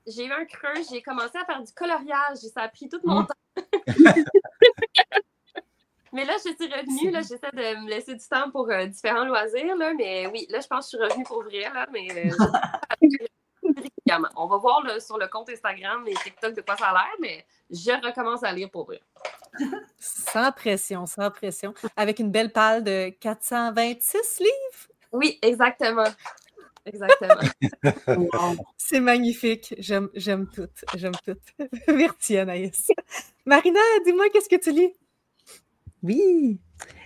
J'ai eu un creux, j'ai commencé à faire du coloriage, ça a pris tout mon temps. Mais là, je suis revenue, là, j'essaie de me laisser du temps pour différents loisirs, là, mais oui, là, je pense que je suis revenue pour vrai, là, mais on va voir là, sur le compte Instagram et TikTok de quoi ça a l'air, mais je recommence à lire pour vrai. Sans pression, sans pression. Avec une belle palle de 426 livres? Oui, exactement. Exactement. Wow. C'est magnifique. J'aime tout. Merci, Anaïs. Marina, dis-moi, qu'est-ce que tu lis? Oui.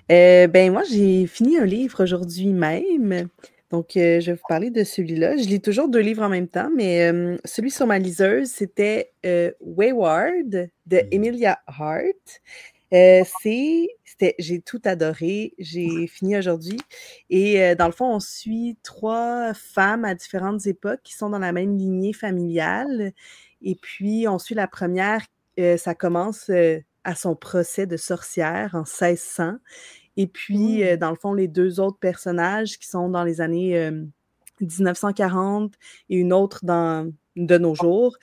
Moi, j'ai fini un livre aujourd'hui même. Donc, je vais vous parler de celui-là. Je lis toujours 2 livres en même temps, mais celui sur ma liseuse, c'était Wayward de Emilia Hart. J'ai tout adoré. J'ai fini aujourd'hui. Et dans le fond, on suit 3 femmes à différentes époques qui sont dans la même lignée familiale. Et puis, on suit la première. Ça commence à son procès de sorcière en 1600. Et puis, dans le fond, les 2 autres personnages qui sont dans les années 1940 et une autre de nos jours,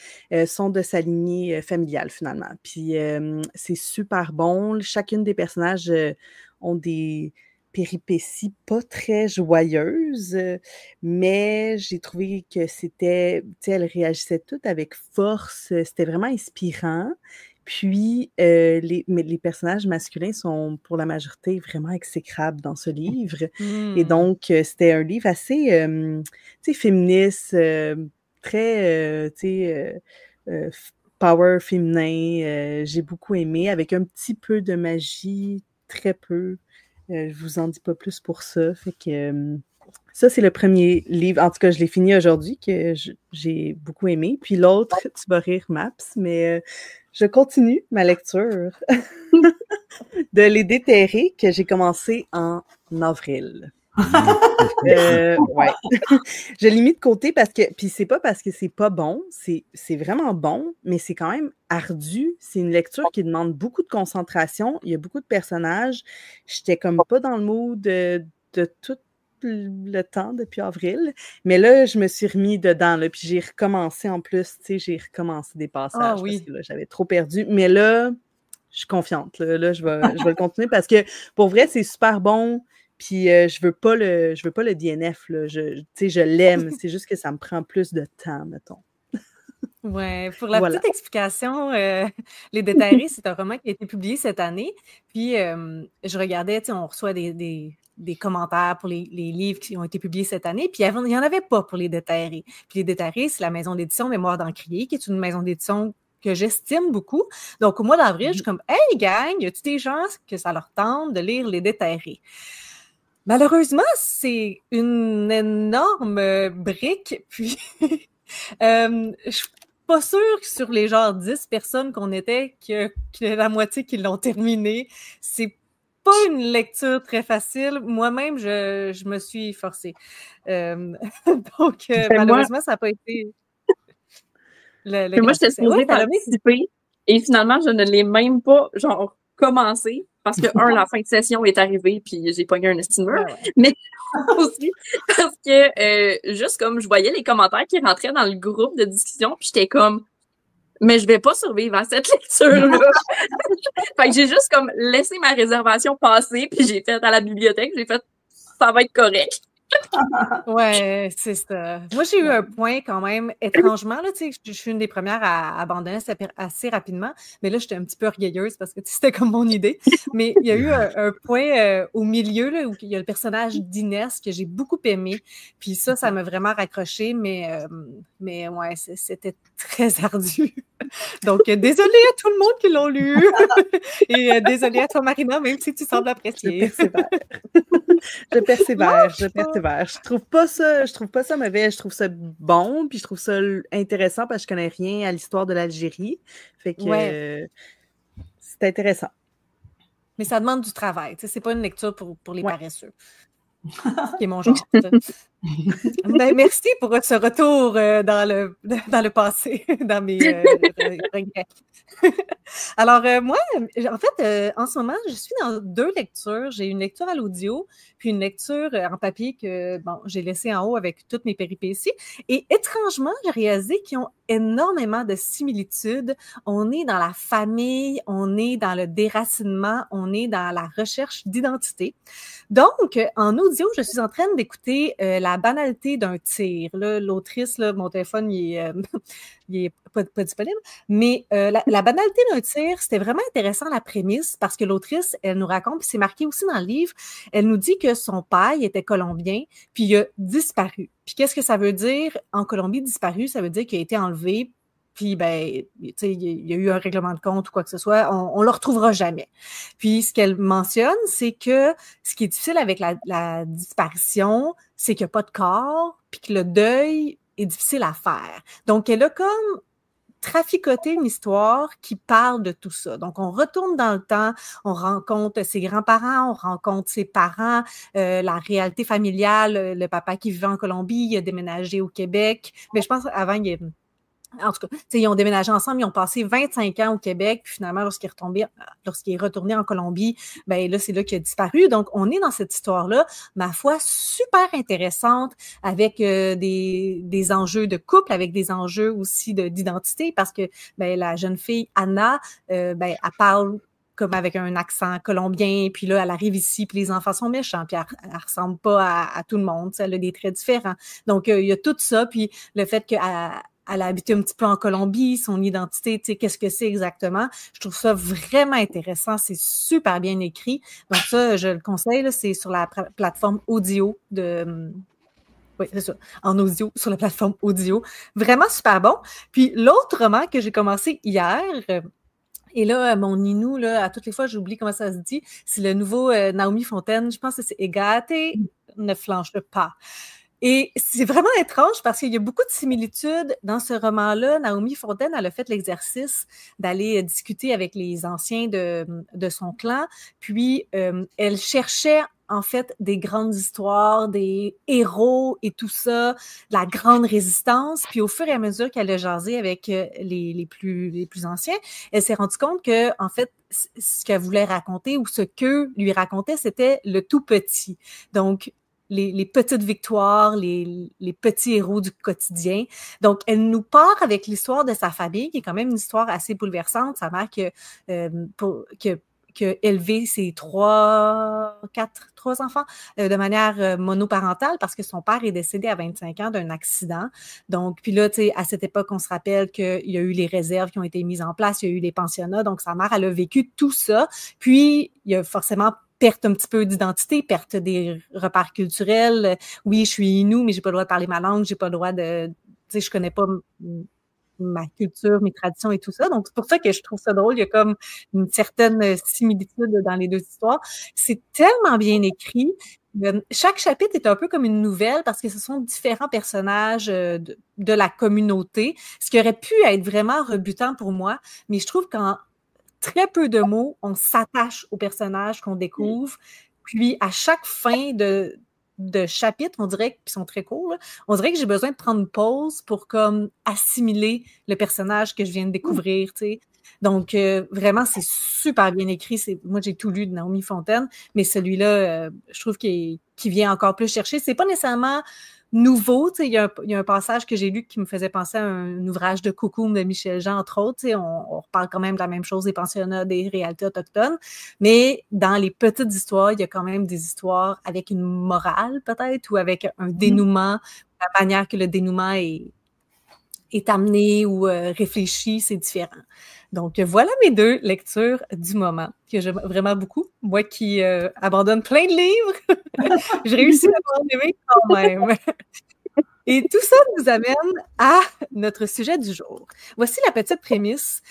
sont de sa lignée familiale, finalement. Puis, c'est super bon. Chacune des personnages ont des péripéties pas très joyeuses, mais j'ai trouvé que c'était... Tu sais, elles réagissaient toutes avec force. C'était vraiment inspirant. Puis, les personnages masculins sont, pour la majorité, vraiment exécrables dans ce livre. Et donc, c'était un livre assez, tu sais, féministe, très, tu sais, power féminin. J'ai beaucoup aimé, avec un petit peu de magie, très peu. Je vous en dis pas plus pour ça. Fait que... ça, c'est le premier livre, en tout cas, je l'ai fini aujourd'hui, que j'ai beaucoup aimé. Puis l'autre, tu vas rire, Maps, mais je continue ma lecture de Les Déterrés, que j'ai commencé en avril. Ouais. Je l'ai mis de côté parce que, puis c'est pas parce que c'est pas bon, c'est vraiment bon, mais c'est quand même ardu. C'est une lecture qui demande beaucoup de concentration. Il y a beaucoup de personnages. J'étais comme pas dans le mood de tout le temps depuis avril, mais là, je me suis remis dedans, là, puis j'ai recommencé en plus, tu sais, j'ai recommencé des passages parce que là, j'avais trop perdu, mais là, je suis confiante, là je vais le continuer parce que, pour vrai, c'est super bon, puis je veux pas le DNF, là, tu sais, je l'aime, c'est juste que ça me prend plus de temps, mettons. Ouais, pour la petite explication, Les Déterrés, c'est un roman qui a été publié cette année, puis je regardais, tu sais, on reçoit des commentaires pour les livres qui ont été publiés cette année, puis il n'y en avait pas pour Les Déterrés. Puis Les Déterrés, c'est la maison d'édition Mémoire d'Encrier, qui est une maison d'édition que j'estime beaucoup. Donc, au mois d'avril, je suis comme « Hey, gang, y a-tu des gens que ça leur tente de lire Les Déterrés? » Malheureusement, c'est une énorme brique, puis je suis pas sûre que sur les genre 10 personnes qu'on était, que la moitié qui l'ont terminé. C'est pas une lecture très facile. Moi-même, je me suis forcée. Donc, malheureusement, ça n'a pas été... Moi, j'étais supposée participer et finalement, je ne l'ai même pas, genre, commencer parce que, la fin de session est arrivée puis j'ai pogné un esti de mur. Ouais. Mais aussi parce que, juste comme je voyais les commentaires qui rentraient dans le groupe de discussion puis j'étais comme, mais je vais pas survivre à cette lecture-là. Fait que j'ai juste comme laissé ma réservation passer puis j'ai fait à la bibliothèque, j'ai fait, ça va être correct. Ouais, c'est ça. Moi, j'ai eu un point quand même, étrangement, là, tu sais, je suis une des premières à abandonner assez rapidement, mais là, j'étais un petit peu orgueilleuse parce que c'était comme mon idée. Mais il y a eu un point au milieu, là, où il y a le personnage d'Inès que j'ai beaucoup aimé, puis ça m'a vraiment raccroché, mais ouais, c'était très ardu. Donc, désolée à tout le monde qui l'ont lu, et désolée à toi, Marina, même si tu sembles apprécier. Je persévère. Je trouve pas ça mauvais, je trouve ça bon, puis je trouve ça intéressant parce que je connais rien à l'histoire de l'Algérie. Fait que c'est intéressant. Mais ça demande du travail, tu sais, c'est pas une lecture pour les paresseux. Qui est mon genre. Ben, merci pour ce retour dans le passé, dans mes regrets. Alors, moi, en fait, en ce moment, je suis dans 2 lectures. J'ai une lecture à l'audio, puis une lecture en papier que, bon, j'ai laissée en haut avec toutes mes péripéties. Et étrangement, j'ai réalisé qu'ils ont énormément de similitudes. On est dans la famille, on est dans le déracinement, on est dans la recherche d'identité. Donc, en audio, je suis en train d'écouter La banalité d'un tir. Là, l'autrice, là, mon téléphone, il est pas disponible. Mais la banalité d'un tir, c'était vraiment intéressant la prémisse parce que l'autrice, elle nous raconte, puis c'est marqué aussi dans le livre, elle nous dit que son père il était colombien, puis il a disparu. Puis qu'est-ce que ça veut dire en Colombie disparu? Ça veut dire qu'il a été enlevé, puis ben, tu sais, il y a eu un règlement de compte ou quoi que ce soit, on le retrouvera jamais. Puis ce qu'elle mentionne, c'est que ce qui est difficile avec la disparition, c'est qu'il n'y a pas de corps, puis que le deuil est difficile à faire. Donc, elle a comme traficoté une histoire qui parle de tout ça. Donc, on retourne dans le temps, on rencontre ses grands-parents, on rencontre ses parents, la réalité familiale, le papa qui vivait en Colombie, il a déménagé au Québec, mais je pense avant, en tout cas, ils ont déménagé ensemble, ils ont passé 25 ans au Québec, puis finalement, lorsqu'il est retourné en Colombie, ben là, c'est là qu'il a disparu. Donc, on est dans cette histoire-là, ma foi, super intéressante, avec des enjeux de couple, avec des enjeux aussi d'identité, parce que ben, la jeune fille, Anna, ben, elle parle comme avec un accent colombien, puis là, elle arrive ici, puis les enfants sont méchants, puis elle ressemble pas à tout le monde, elle a des traits différents. Donc, il y a tout ça, puis le fait qu'elle a habité un petit peu en Colombie, son identité, tu sais, qu'est-ce que c'est exactement. Je trouve ça vraiment intéressant, c'est super bien écrit. Donc ça, je le conseille, là, c'est sur la plateforme audio de... Oui, c'est ça, en audio, sur la plateforme audio. Vraiment super bon. Puis l'autre roman que j'ai commencé hier... Et là, mon Ninou, là, à toutes les fois, j'oublie comment ça se dit. C'est le nouveau Naomi Fontaine. Je pense que c'est Égate, ne flanche pas. Et c'est vraiment étrange parce qu'il y a beaucoup de similitudes dans ce roman-là. Naomi Fontaine, elle a fait l'exercice d'aller discuter avec les anciens de son clan. Puis, elle cherchait en fait des grandes histoires, des héros et tout ça, de la grande résistance. Puis au fur et à mesure qu'elle a jasé avec les plus anciens, elle s'est rendue compte que en fait, ce qu'elle voulait raconter ou ce qu'eux lui racontaient, c'était le tout petit. Donc, les petites victoires, les petits héros du quotidien. Donc, elle nous part avec l'histoire de sa famille, qui est quand même une histoire assez bouleversante. Sa mère qui a élevé ses trois enfants de manière monoparentale parce que son père est décédé à 25 ans d'un accident. Donc, puis là, tu sais, à cette époque, on se rappelle qu'il y a eu les réserves qui ont été mises en place, il y a eu les pensionnats. Donc, sa mère, elle a vécu tout ça. Puis, il y a forcément perte un petit peu d'identité, perte des repères culturels. Oui, je suis Inou, mais j'ai pas le droit de parler ma langue, j'ai pas le droit de... Tu sais, je connais pas ma culture, mes traditions et tout ça. Donc, c'est pour ça que je trouve ça drôle. Il y a comme une certaine similitude dans les deux histoires. C'est tellement bien écrit. Chaque chapitre est un peu comme une nouvelle parce que ce sont différents personnages de la communauté, ce qui aurait pu être vraiment rebutant pour moi. Mais je trouve qu'en très peu de mots, on s'attache aux personnages qu'on découvre. Puis, à chaque fin de chapitre, on dirait, puis ils sont très courts, là, on dirait que j'ai besoin de prendre une pause pour comme assimiler le personnage que je viens de découvrir, tu sais. Donc, vraiment, c'est super bien écrit. Moi, j'ai tout lu de Naomi Fontaine, mais celui-là, je trouve qu'il vient encore plus chercher. C'est pas nécessairement nouveau. Il y a un passage que j'ai lu qui me faisait penser à un ouvrage de Coucou de Michel Jean, entre autres. On reparle quand même de la même chose des pensionnats, des réalités autochtones. Mais dans les petites histoires, il y a quand même des histoires avec une morale, peut-être, ou avec un dénouement, la manière que le dénouement est amené ou réfléchi, c'est différent. Donc, voilà mes 2 lectures du moment que j'aime vraiment beaucoup. Moi qui abandonne plein de livres, j'ai réussi à en aimer quand même. Et tout ça nous amène à notre sujet du jour. Voici la petite prémisse.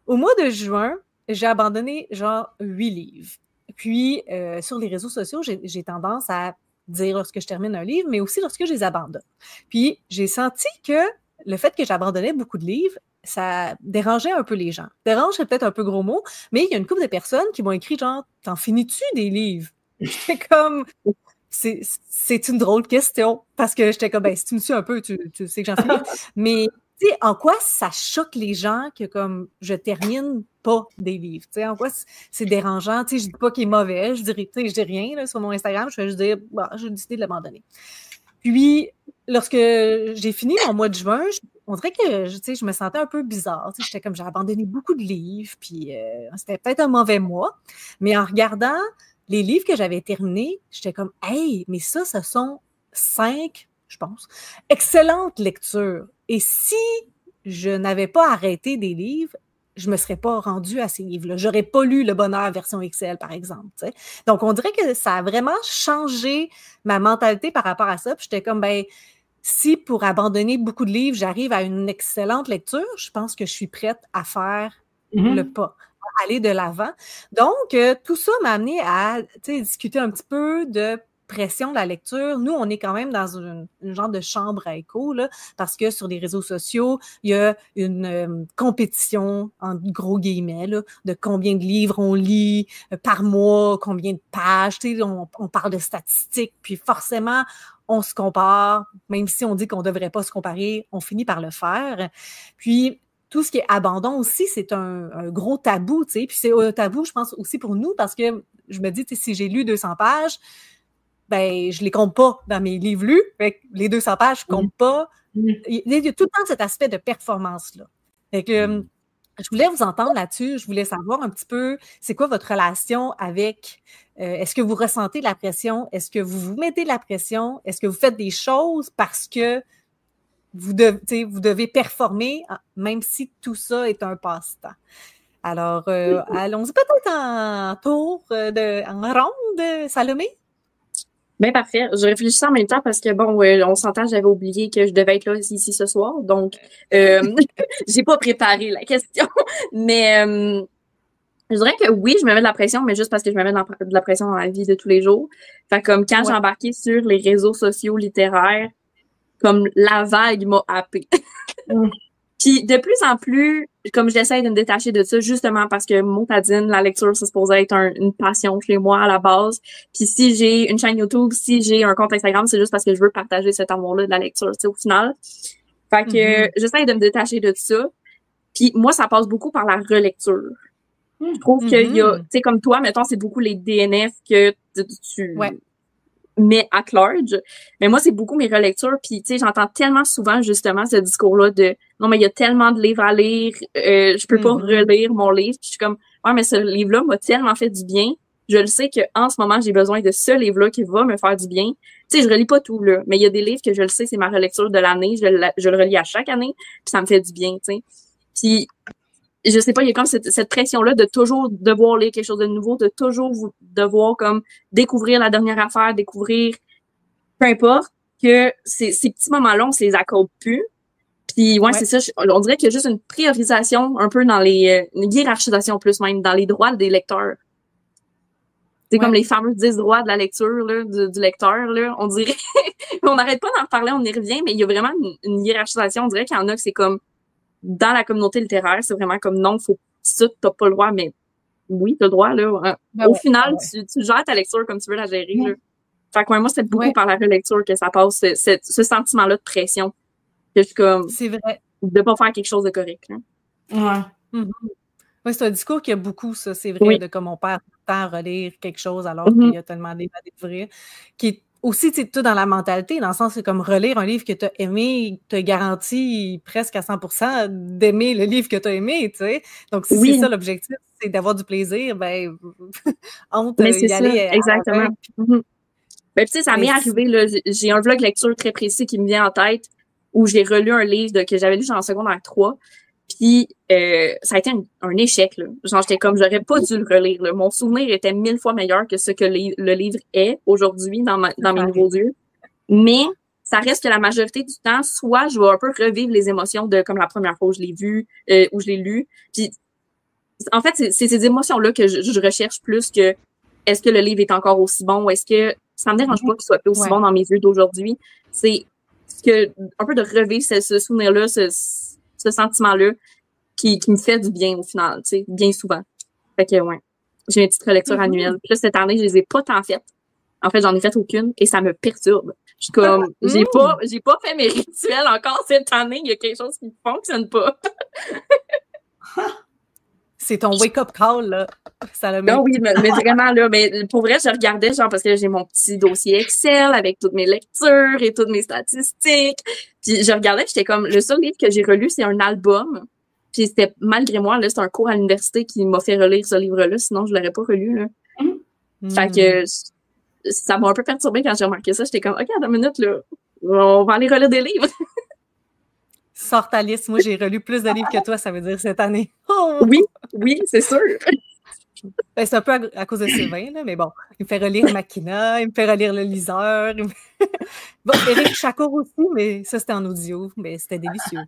Au mois de juin, j'ai abandonné genre 8 livres. Puis, sur les réseaux sociaux, j'ai tendance à dire lorsque je termine un livre, mais aussi lorsque je les abandonne. Puis, j'ai senti que le fait que j'abandonnais beaucoup de livres, ça dérangeait un peu les gens. Dérange, c'est peut-être un peu gros mot, mais il y a une couple de personnes qui m'ont écrit genre « T'en finis-tu des livres? » J'étais comme « C'est une drôle de question. » Parce que j'étais comme « Ben, si tu me suis un peu, tu sais que j'en finis. » Mais tu sais, en quoi ça choque les gens que comme je termine pas des livres? Tu sais, en quoi c'est dérangeant? Tu sais, je dis pas qu'il est mauvais, je dis rien là, sur mon Instagram, je vais juste dire bah, j'ai décidé de l'abandonner. Puis, lorsque j'ai fini mon mois de juin, on dirait que je me sentais un peu bizarre. J'étais comme, j'ai abandonné beaucoup de livres, puis c'était peut-être un mauvais mois. Mais en regardant les livres que j'avais terminés, j'étais comme, hey, mais ça, ce sont 5, je pense, excellentes lectures. Et si je n'avais pas arrêté des livres, je me serais pas rendue à ces livres-là. J'aurais pas lu Le Bonheur version Excel, par exemple. T'sais. Donc, on dirait que ça a vraiment changé ma mentalité par rapport à ça. Puis j'étais comme, ben, si pour abandonner beaucoup de livres, j'arrive à une excellente lecture, je pense que je suis prête à faire le pas, à aller de l'avant. Donc, tout ça m'a amené à discuter un petit peu de pression de la lecture. Nous, on est quand même dans une genre de chambre à écho, là, parce que sur les réseaux sociaux, il y a une compétition, en gros guillemets, là, de combien de livres on lit par mois, combien de pages. On parle de statistiques, puis forcément, on se compare, même si on dit qu'on ne devrait pas se comparer, on finit par le faire. Puis, tout ce qui est abandon aussi, c'est un gros tabou, tu sais. Puis c'est un tabou, je pense, aussi pour nous, parce que je me dis, si j'ai lu 200 pages, ben, je les compte pas dans mes livres lus. Fait que les 200 pages, je compte pas. Il y a tout le temps cet aspect de performance-là. Fait que, je voulais vous entendre là-dessus. Je voulais savoir un petit peu, c'est quoi votre relation avec, est-ce que vous ressentez de la pression? Est-ce que vous vous mettez de la pression? Est-ce que vous faites des choses parce que vous devez performer, même si tout ça est un passe-temps? Alors, allons-y peut-être en tour, en ronde, Salomé? Bien, parfait. Je réfléchissais en même temps parce que, bon, on s'entend, j'avais oublié que je devais être là ici ce soir. Donc, j'ai pas préparé la question. Mais je dirais que oui, je me mets de la pression, mais juste parce que je me mets de la pression dans la vie de tous les jours. Fait comme quand j'ai embarqué sur les réseaux sociaux littéraires, comme la vague m'a happée. Puis de plus en plus, comme j'essaie de me détacher de ça, justement parce que motadine, la lecture, ça supposait être une passion chez moi à la base. Puis si j'ai une chaîne YouTube, si j'ai un compte Instagram, c'est juste parce que je veux partager cet amour-là de la lecture, tu sais, au final. Fait que j'essaie de me détacher de ça. Puis moi, ça passe beaucoup par la relecture. Je trouve qu'il y a, tu sais, comme toi, mettons, c'est beaucoup les DNF que tu mets at large. Mais moi, c'est beaucoup mes relectures. Puis, tu sais, j'entends tellement souvent, justement, ce discours-là de « Non, mais il y a tellement de livres à lire, je peux pas relire mon livre. » Puis je suis comme « Ouais, mais ce livre-là m'a tellement fait du bien. Je le sais qu'en ce moment, j'ai besoin de ce livre-là qui va me faire du bien. » Tu sais, je relis pas tout, là. Mais il y a des livres que je le sais, c'est ma relecture de l'année. Je le relis à chaque année. Puis ça me fait du bien, tu sais. Puis je sais pas, il y a comme cette pression-là de toujours devoir lire quelque chose de nouveau, de toujours devoir comme découvrir la dernière affaire, découvrir peu importe, que ces petits moments-là, on se les accorde plus. Puis c'est ça, on dirait qu'il y a juste une priorisation un peu dans une hiérarchisation plus même, dans les droits des lecteurs. C'est comme les fameux 10 droits de la lecture, là, du lecteur, là, on dirait. On n'arrête pas d'en parler, on y revient, mais il y a vraiment une hiérarchisation. On dirait qu'il y en a que c'est comme dans la communauté littéraire, c'est vraiment comme non, faut ça, t'as pas le droit, mais oui, t'as le droit, là. Au final, tu gères ta lecture comme tu veux la gérer, là. Fait que moi, c'est beaucoup par la relecture que ça passe, ce sentiment-là de pression. Que je suis comme. C'est vrai. De pas faire quelque chose de correct, là. Ouais. Oui, c'est un discours qui a beaucoup, ça, c'est vrai, Oui. de comme on perd tout le temps à relire quelque chose alors qu'il y a tellement de livres à découvrir, qui est aussi, tu sais, tout dans la mentalité, dans le sens, c'est comme relire un livre que tu as aimé, te garantit presque à 100% d'aimer le livre que tu as aimé, tu sais. Donc, si c'est ça l'objectif, c'est d'avoir du plaisir, ben, honte Mais c'est y ça, aller exactement. Ben, tu sais, ça m'est arrivé, là, j'ai un vlog lecture très précis qui me vient en tête où j'ai relu un livre que j'avais lu en secondaire 3. Puis ça a été un échec, là. Genre, j'étais comme, j'aurais pas dû le relire, là. Mon souvenir était 1000 fois meilleur que ce que le livre est aujourd'hui dans mes nouveaux yeux. Mais ça reste que la majorité du temps, soit je vais un peu revivre les émotions de comme la première fois où je l'ai vu, où je l'ai lu. Puis en fait, c'est ces émotions-là que je recherche plus que est-ce que le livre est encore aussi bon ou est-ce que ça me dérange pas qu'il soit plus aussi bon dans mes yeux d'aujourd'hui. C'est que un peu de revivre ce souvenir-là, ce sentiment-là qui me fait du bien au final, tu sais, bien souvent. Fait que ouais, j'ai une petite relecture annuelle. Puis là, cette année, je les ai pas tant faites. En fait, j'en ai fait aucune et ça me perturbe. Je suis comme, j'ai pas fait mes rituels encore cette année. Il y a quelque chose qui ne fonctionne pas. C'est ton wake-up call, là. Non, oui, mais vraiment, là, mais pour vrai, je regardais, genre, parce que j'ai mon petit dossier Excel avec toutes mes lectures et toutes mes statistiques. Puis je regardais, j'étais comme, le seul livre que j'ai relu, c'est un album. Puis c'était, malgré moi, là, c'est un cours à l'université qui m'a fait relire ce livre-là, sinon je l'aurais pas relu, là. Fait que ça m'a un peu perturbée quand j'ai remarqué ça. J'étais comme, OK, attends une minute, là, on va aller relire des livres. Sors ta liste. Moi, j'ai relu plus de livres que toi, ça veut dire cette année. Oh! Oui, c'est sûr. Ben, c'est un peu à cause de Sylvain, là, mais bon, il me fait relire Makina, il me fait relire Le Liseur. Bon, Éric Chacour aussi, mais ça, c'était en audio, mais c'était délicieux.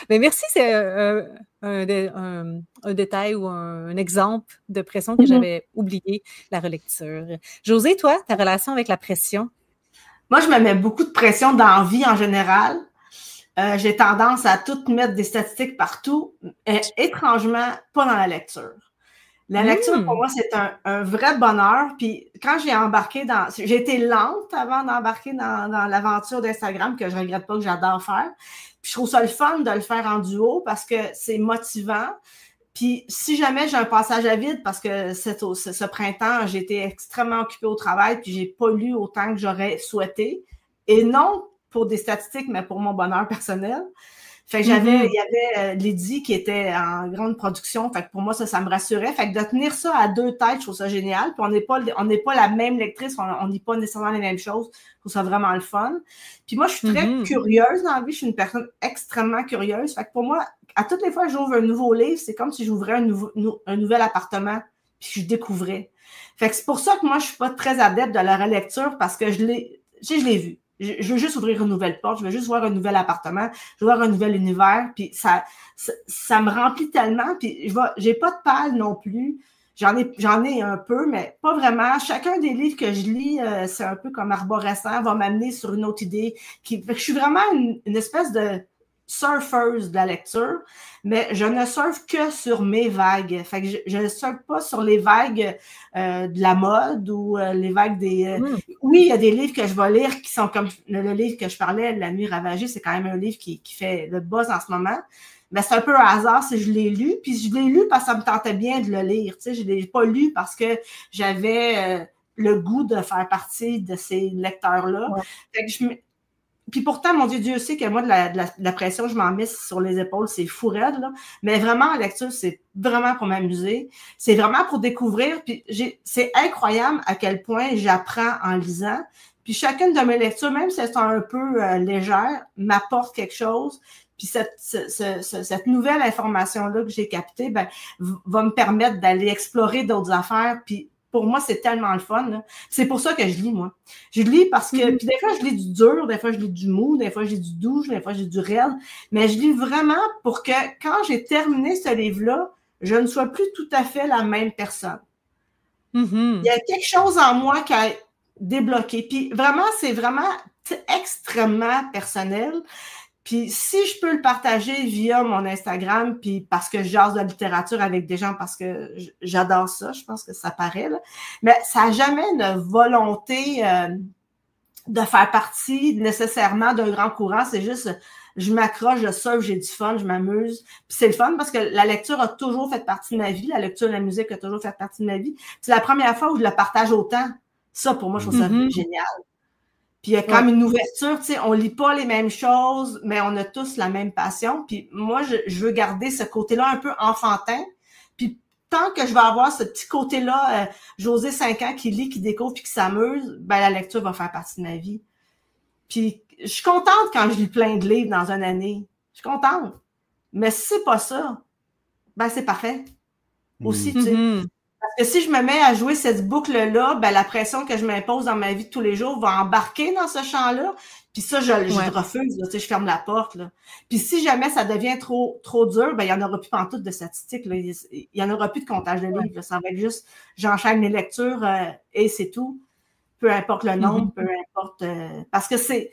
Mais merci, c'est un détail ou un exemple de pression que j'avais oublié, la relecture. Josée, toi, ta relation avec la pression? Moi, je me mets beaucoup de pression dans la vie en général. J'ai tendance à tout mettre des statistiques partout, étrangement, pas dans la lecture. La lecture, pour moi, c'est un vrai bonheur. Puis quand j'ai embarqué j'ai été lente avant d'embarquer dans l'aventure d'Instagram, que je regrette pas, que j'adore faire. Puis je trouve ça le fun de le faire en duo parce que c'est motivant. Puis si jamais j'ai un passage à vide, parce que ce printemps, j'ai été extrêmement occupée au travail, puis j'ai pas lu autant que j'aurais souhaité. Et non pour des statistiques, mais pour mon bonheur personnel. Fait que il y avait Lydie qui était en grande production. Fait que pour moi, ça me rassurait. Fait que de tenir ça à deux têtes, je trouve ça génial. Puis on n'est pas la même lectrice, on lit pas nécessairement les mêmes choses. Je trouve ça vraiment le fun. Puis moi, je suis très curieuse dans la vie. Je suis une personne extrêmement curieuse. Fait que pour moi, à toutes les fois que j'ouvre un nouveau livre, c'est comme si j'ouvrais un nouvel appartement puis je découvrais. Fait que c'est pour ça que moi, je suis pas très adepte de la relecture parce que je l'ai vu. Je veux juste ouvrir une nouvelle porte, je veux juste voir un nouvel appartement, je veux voir un nouvel univers, puis ça me remplit tellement, puis j'ai pas de pâle non plus. J'en ai un peu, mais pas vraiment. Chacun des livres que je lis, c'est un peu comme arborescent, va m'amener sur une autre idée. Je suis vraiment une espèce de surfeuse de la lecture, mais je ne surfe que sur mes vagues. Fait que je ne surfe pas sur les vagues de la mode ou les vagues des... Oui, il y a des livres que je vais lire qui sont comme le livre que je parlais, La Nuit ravagée, c'est quand même un livre qui fait le buzz en ce moment. Mais c'est un peu un hasard si je l'ai lu, puis je l'ai lu parce que ça me tentait bien de le lire. Tu sais, je ne l'ai pas lu parce que j'avais le goût de faire partie de ces lecteurs-là. Fait que puis pourtant, mon Dieu sait que moi, de la pression, je m'en mets sur les épaules, c'est fou raide, là. Mais vraiment, la lecture, c'est vraiment pour m'amuser. C'est vraiment pour découvrir. Puis c'est incroyable à quel point j'apprends en lisant. Puis chacune de mes lectures, même si elles sont un peu légères, m'apporte quelque chose. Puis cette nouvelle information-là que j'ai captée, va me permettre d'aller explorer d'autres affaires. Puis pour moi, c'est tellement le fun, là. C'est pour ça que je lis, moi. Je lis parce que... Puis des fois, je lis du dur, des fois, je lis du mou, des fois, je lis du doux, des fois, je lis du raide. Mais je lis vraiment pour que, quand j'ai terminé ce livre-là, je ne sois plus tout à fait la même personne. Il y a quelque chose en moi qui a débloqué. Puis vraiment, c'est vraiment extrêmement personnel. Puis si je peux le partager via mon Instagram, puis parce que je jase de littérature avec des gens, parce que j'adore ça, je pense que ça paraît, là. Mais ça n'a jamais de volonté de faire partie nécessairement d'un grand courant. C'est juste je m'accroche, je surfe, j'ai du fun, je m'amuse. Puis c'est le fun parce que la lecture a toujours fait partie de ma vie. La lecture et la musique a toujours fait partie de ma vie. C'est la première fois où je le partage autant. Ça, pour moi, je trouve ça génial. Puis il y a quand même une ouverture, tu sais, on lit pas les mêmes choses, mais on a tous la même passion. Puis moi, je veux garder ce côté-là un peu enfantin. Puis tant que je vais avoir ce petit côté-là, José 5 ans qui lit, qui découvre puis qui s'amuse, ben la lecture va faire partie de ma vie. Puis je suis contente quand je lis plein de livres dans une année. Je suis contente. Mais si c'est pas ça, ben c'est parfait. Aussi, tu sais. Parce que si je me mets à jouer cette boucle-là, ben la pression que je m'impose dans ma vie de tous les jours va embarquer dans ce champ-là. Puis ça, je refuse, là, tu sais, je ferme la porte. Là. Puis si jamais ça devient trop dur, ben il n'y en aura plus pantoute de statistiques. Là. Il n'y en aura plus de comptage de livres. Là. Ça va être juste, j'enchaîne mes lectures et c'est tout. Peu importe le nombre, peu importe... parce que c'est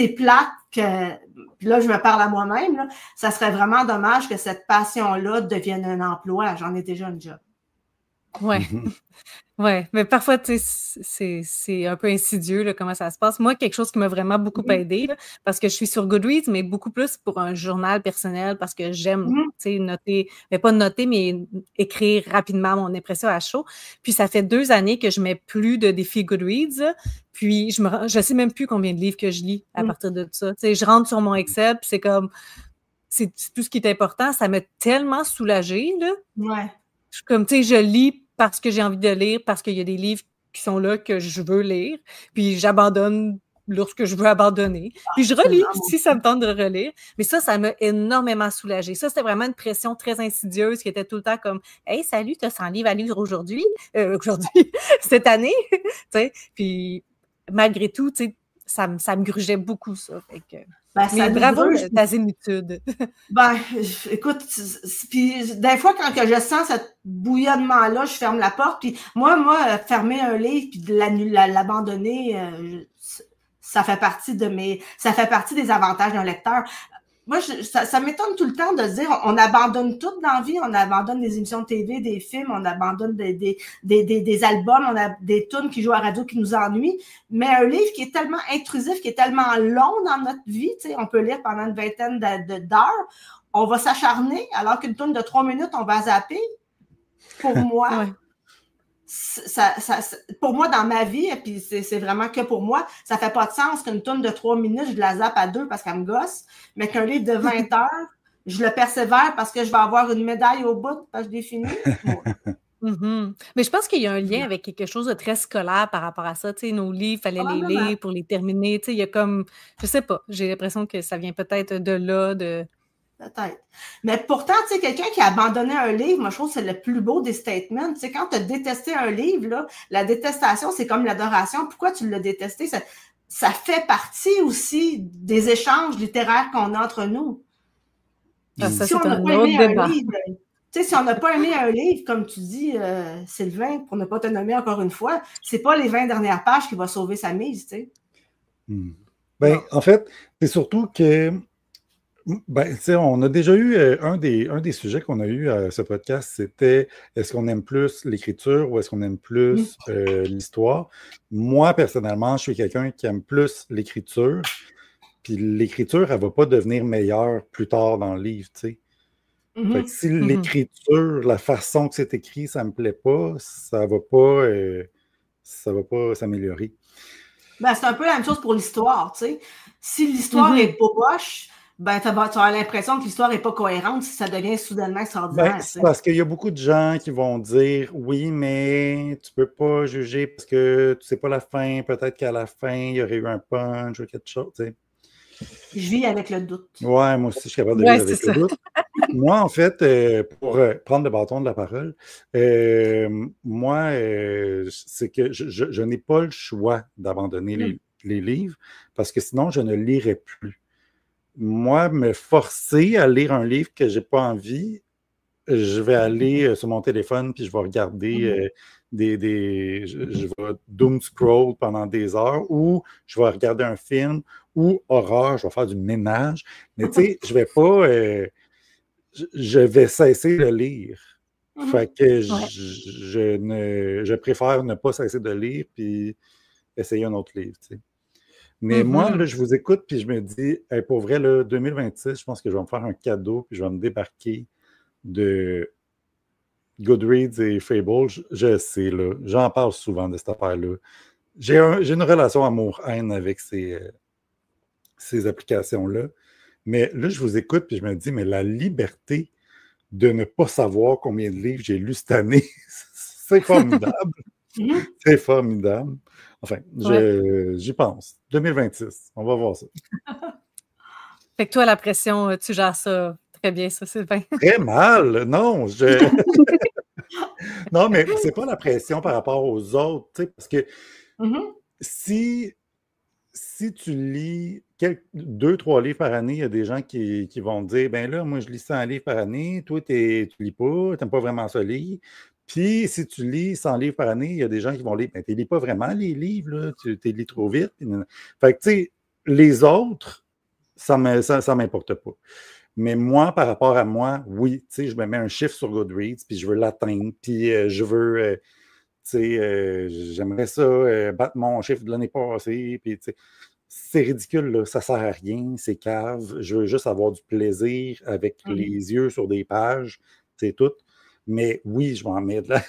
plate que... Puis là, je me parle à moi-même. Là, ça serait vraiment dommage que cette passion-là devienne un emploi. J'en ai déjà un job. Ouais. Ouais, mais parfois, tu sais, c'est un peu insidieux, là, comment ça se passe. Moi, quelque chose qui m'a vraiment beaucoup aidé, là, parce que je suis sur Goodreads, mais beaucoup plus pour un journal personnel, parce que j'aime, tu sais, noter, mais pas noter, mais écrire rapidement mon impression à chaud. Puis ça fait 2 années que je mets plus de défis Goodreads, puis je sais même plus combien de livres que je lis à partir de ça. Tu sais, je rentre sur mon Excel, puis c'est comme, c'est tout ce qui est important. Ça m'a tellement soulagée, là. Ouais. Comme, tu sais, je lis parce que j'ai envie de lire, parce qu'il y a des livres qui sont là que je veux lire, puis j'abandonne lorsque je veux abandonner. Puis je relis si ça me tente de relire. Mais ça m'a énormément soulagée. Ça, c'était vraiment une pression très insidieuse qui était tout le temps comme « Hey, salut, t'as 100 livres à lire aujourd'hui? Cette année? » Tu sais, puis malgré tout, tu sais, ça me grugeait beaucoup, ça. Fait que... mais bravo, ta zénitude. Ben, écoute, puis des fois, quand que je sens ce bouillonnement-là, je ferme la porte. Puis moi, fermer un livre puis de l'abandonner, ça fait partie des avantages d'un lecteur. Moi, ça m'étonne tout le temps de se dire, on abandonne tout dans la vie, on abandonne des émissions de TV, des films, on abandonne des albums, on a des tunes qui jouent à la radio qui nous ennuient, mais un livre qui est tellement intrusif, qui est tellement long dans notre vie, tu sais, on peut lire pendant une vingtaine d'heures, on va s'acharner, alors qu'une tune de 3 minutes, on va zapper. Pour moi, pour moi, dans ma vie, et puis c'est vraiment que pour moi, ça fait pas de sens qu'une tourne de 3 minutes, je la zappe à 2 parce qu'elle me gosse, mais qu'un livre de 20 heures, je le persévère parce que je vais avoir une médaille au bout parce que je l'ai fini. Mais je pense qu'il y a un lien avec quelque chose de très scolaire par rapport à ça. Tu sais, nos livres, il fallait les lire pour les terminer. Tu sais, il y a comme, je sais pas, j'ai l'impression que ça vient peut-être de là, Peut-être. Mais pourtant, tu sais, quelqu'un qui a abandonné un livre, moi, je trouve que c'est le plus beau des statements. Tu sais, quand tu as détesté un livre, là, la détestation, c'est comme l'adoration. Pourquoi tu l'as détesté? Ça fait partie aussi des échanges littéraires qu'on a entre nous. Si on n'a pas aimé un livre, tu sais, si on n'a pas aimé un livre, comme tu dis, Sylvain, pour ne pas te nommer encore une fois, c'est pas les 20 dernières pages qui vont sauver sa mise, tu sais. Ben, en fait, c'est surtout que ben, on a déjà eu un des sujets qu'on a eu à ce podcast, c'était est-ce qu'on aime plus l'écriture ou est-ce qu'on aime plus l'histoire? Moi, personnellement, je suis quelqu'un qui aime plus l'écriture, puis l'écriture, elle ne va pas devenir meilleure plus tard dans le livre, tu sais. Fait que si l'écriture, la façon que c'est écrit, ça ne me plaît pas, ça va pas s'améliorer. Ben, c'est un peu la même chose pour l'histoire, tu sais. Si l'histoire est poche, ben, tu vas avoir l'impression que l'histoire n'est pas cohérente si ça devient soudainement extraordinaire. Ben, c'est parce qu'il y a beaucoup de gens qui vont dire oui, mais tu peux pas juger parce que tu sais pas la fin. Peut-être qu'à la fin, il y aurait eu un punch ou quelque chose. Tu sais. Je vis avec le doute. Ouais, moi aussi, je suis capable de vivre avec le doute. Moi, en fait, pour prendre le bâton de la parole, moi, c'est que je n'ai pas le choix d'abandonner les livres parce que sinon, je ne lirai plus. Moi, me forcer à lire un livre que je n'ai pas envie, je vais aller sur mon téléphone puis je vais regarder je vais doom scroll pendant des heures ou je vais regarder un film ou horreur, je vais faire du ménage. Mais tu sais, je vais pas... je vais cesser de lire. Fait que je préfère ne pas cesser de lire puis essayer un autre livre, tu sais. Mais moi, là, je vous écoute, puis je me dis, hey, pour vrai, là, 2026, je pense que je vais me faire un cadeau, puis je vais me débarquer de Goodreads et Fable. Je sais, là, j'en parle souvent de cette affaire-là. J'ai une relation amour-haine avec ces applications-là. Mais là, je vous écoute, puis je me dis, mais la liberté de ne pas savoir combien de livres j'ai lu cette année, c'est formidable. C'est formidable. Enfin, j'y pense. 2026, on va voir ça. Fait que toi, la pression, tu gères ça très bien, ça, Sylvain. Très mal, non. Non, mais c'est pas la pression par rapport aux autres, tu sais, parce que si tu lis 2-3 livres par année, il y a des gens qui vont dire, ben là, moi, je lis 100 livres par année, toi, tu lis pas, t'aimes pas vraiment ça lire. Puis, si tu lis 100 livres par année, il y a des gens qui vont lire, ben tu lis pas vraiment les livres, là, tu lis trop vite. Fait que, tu sais, les autres, ça m'importe pas. Mais moi, par rapport à moi, oui, tu sais, je me mets un chiffre sur Goodreads, puis je veux l'atteindre, puis je veux, tu sais, j'aimerais ça, battre mon chiffre de l'année passée, puis tu sais, c'est ridicule, là, ça sert à rien, c'est cave, je veux juste avoir du plaisir avec les yeux sur des pages, c'est tout. Mais oui, je m'en mets de là.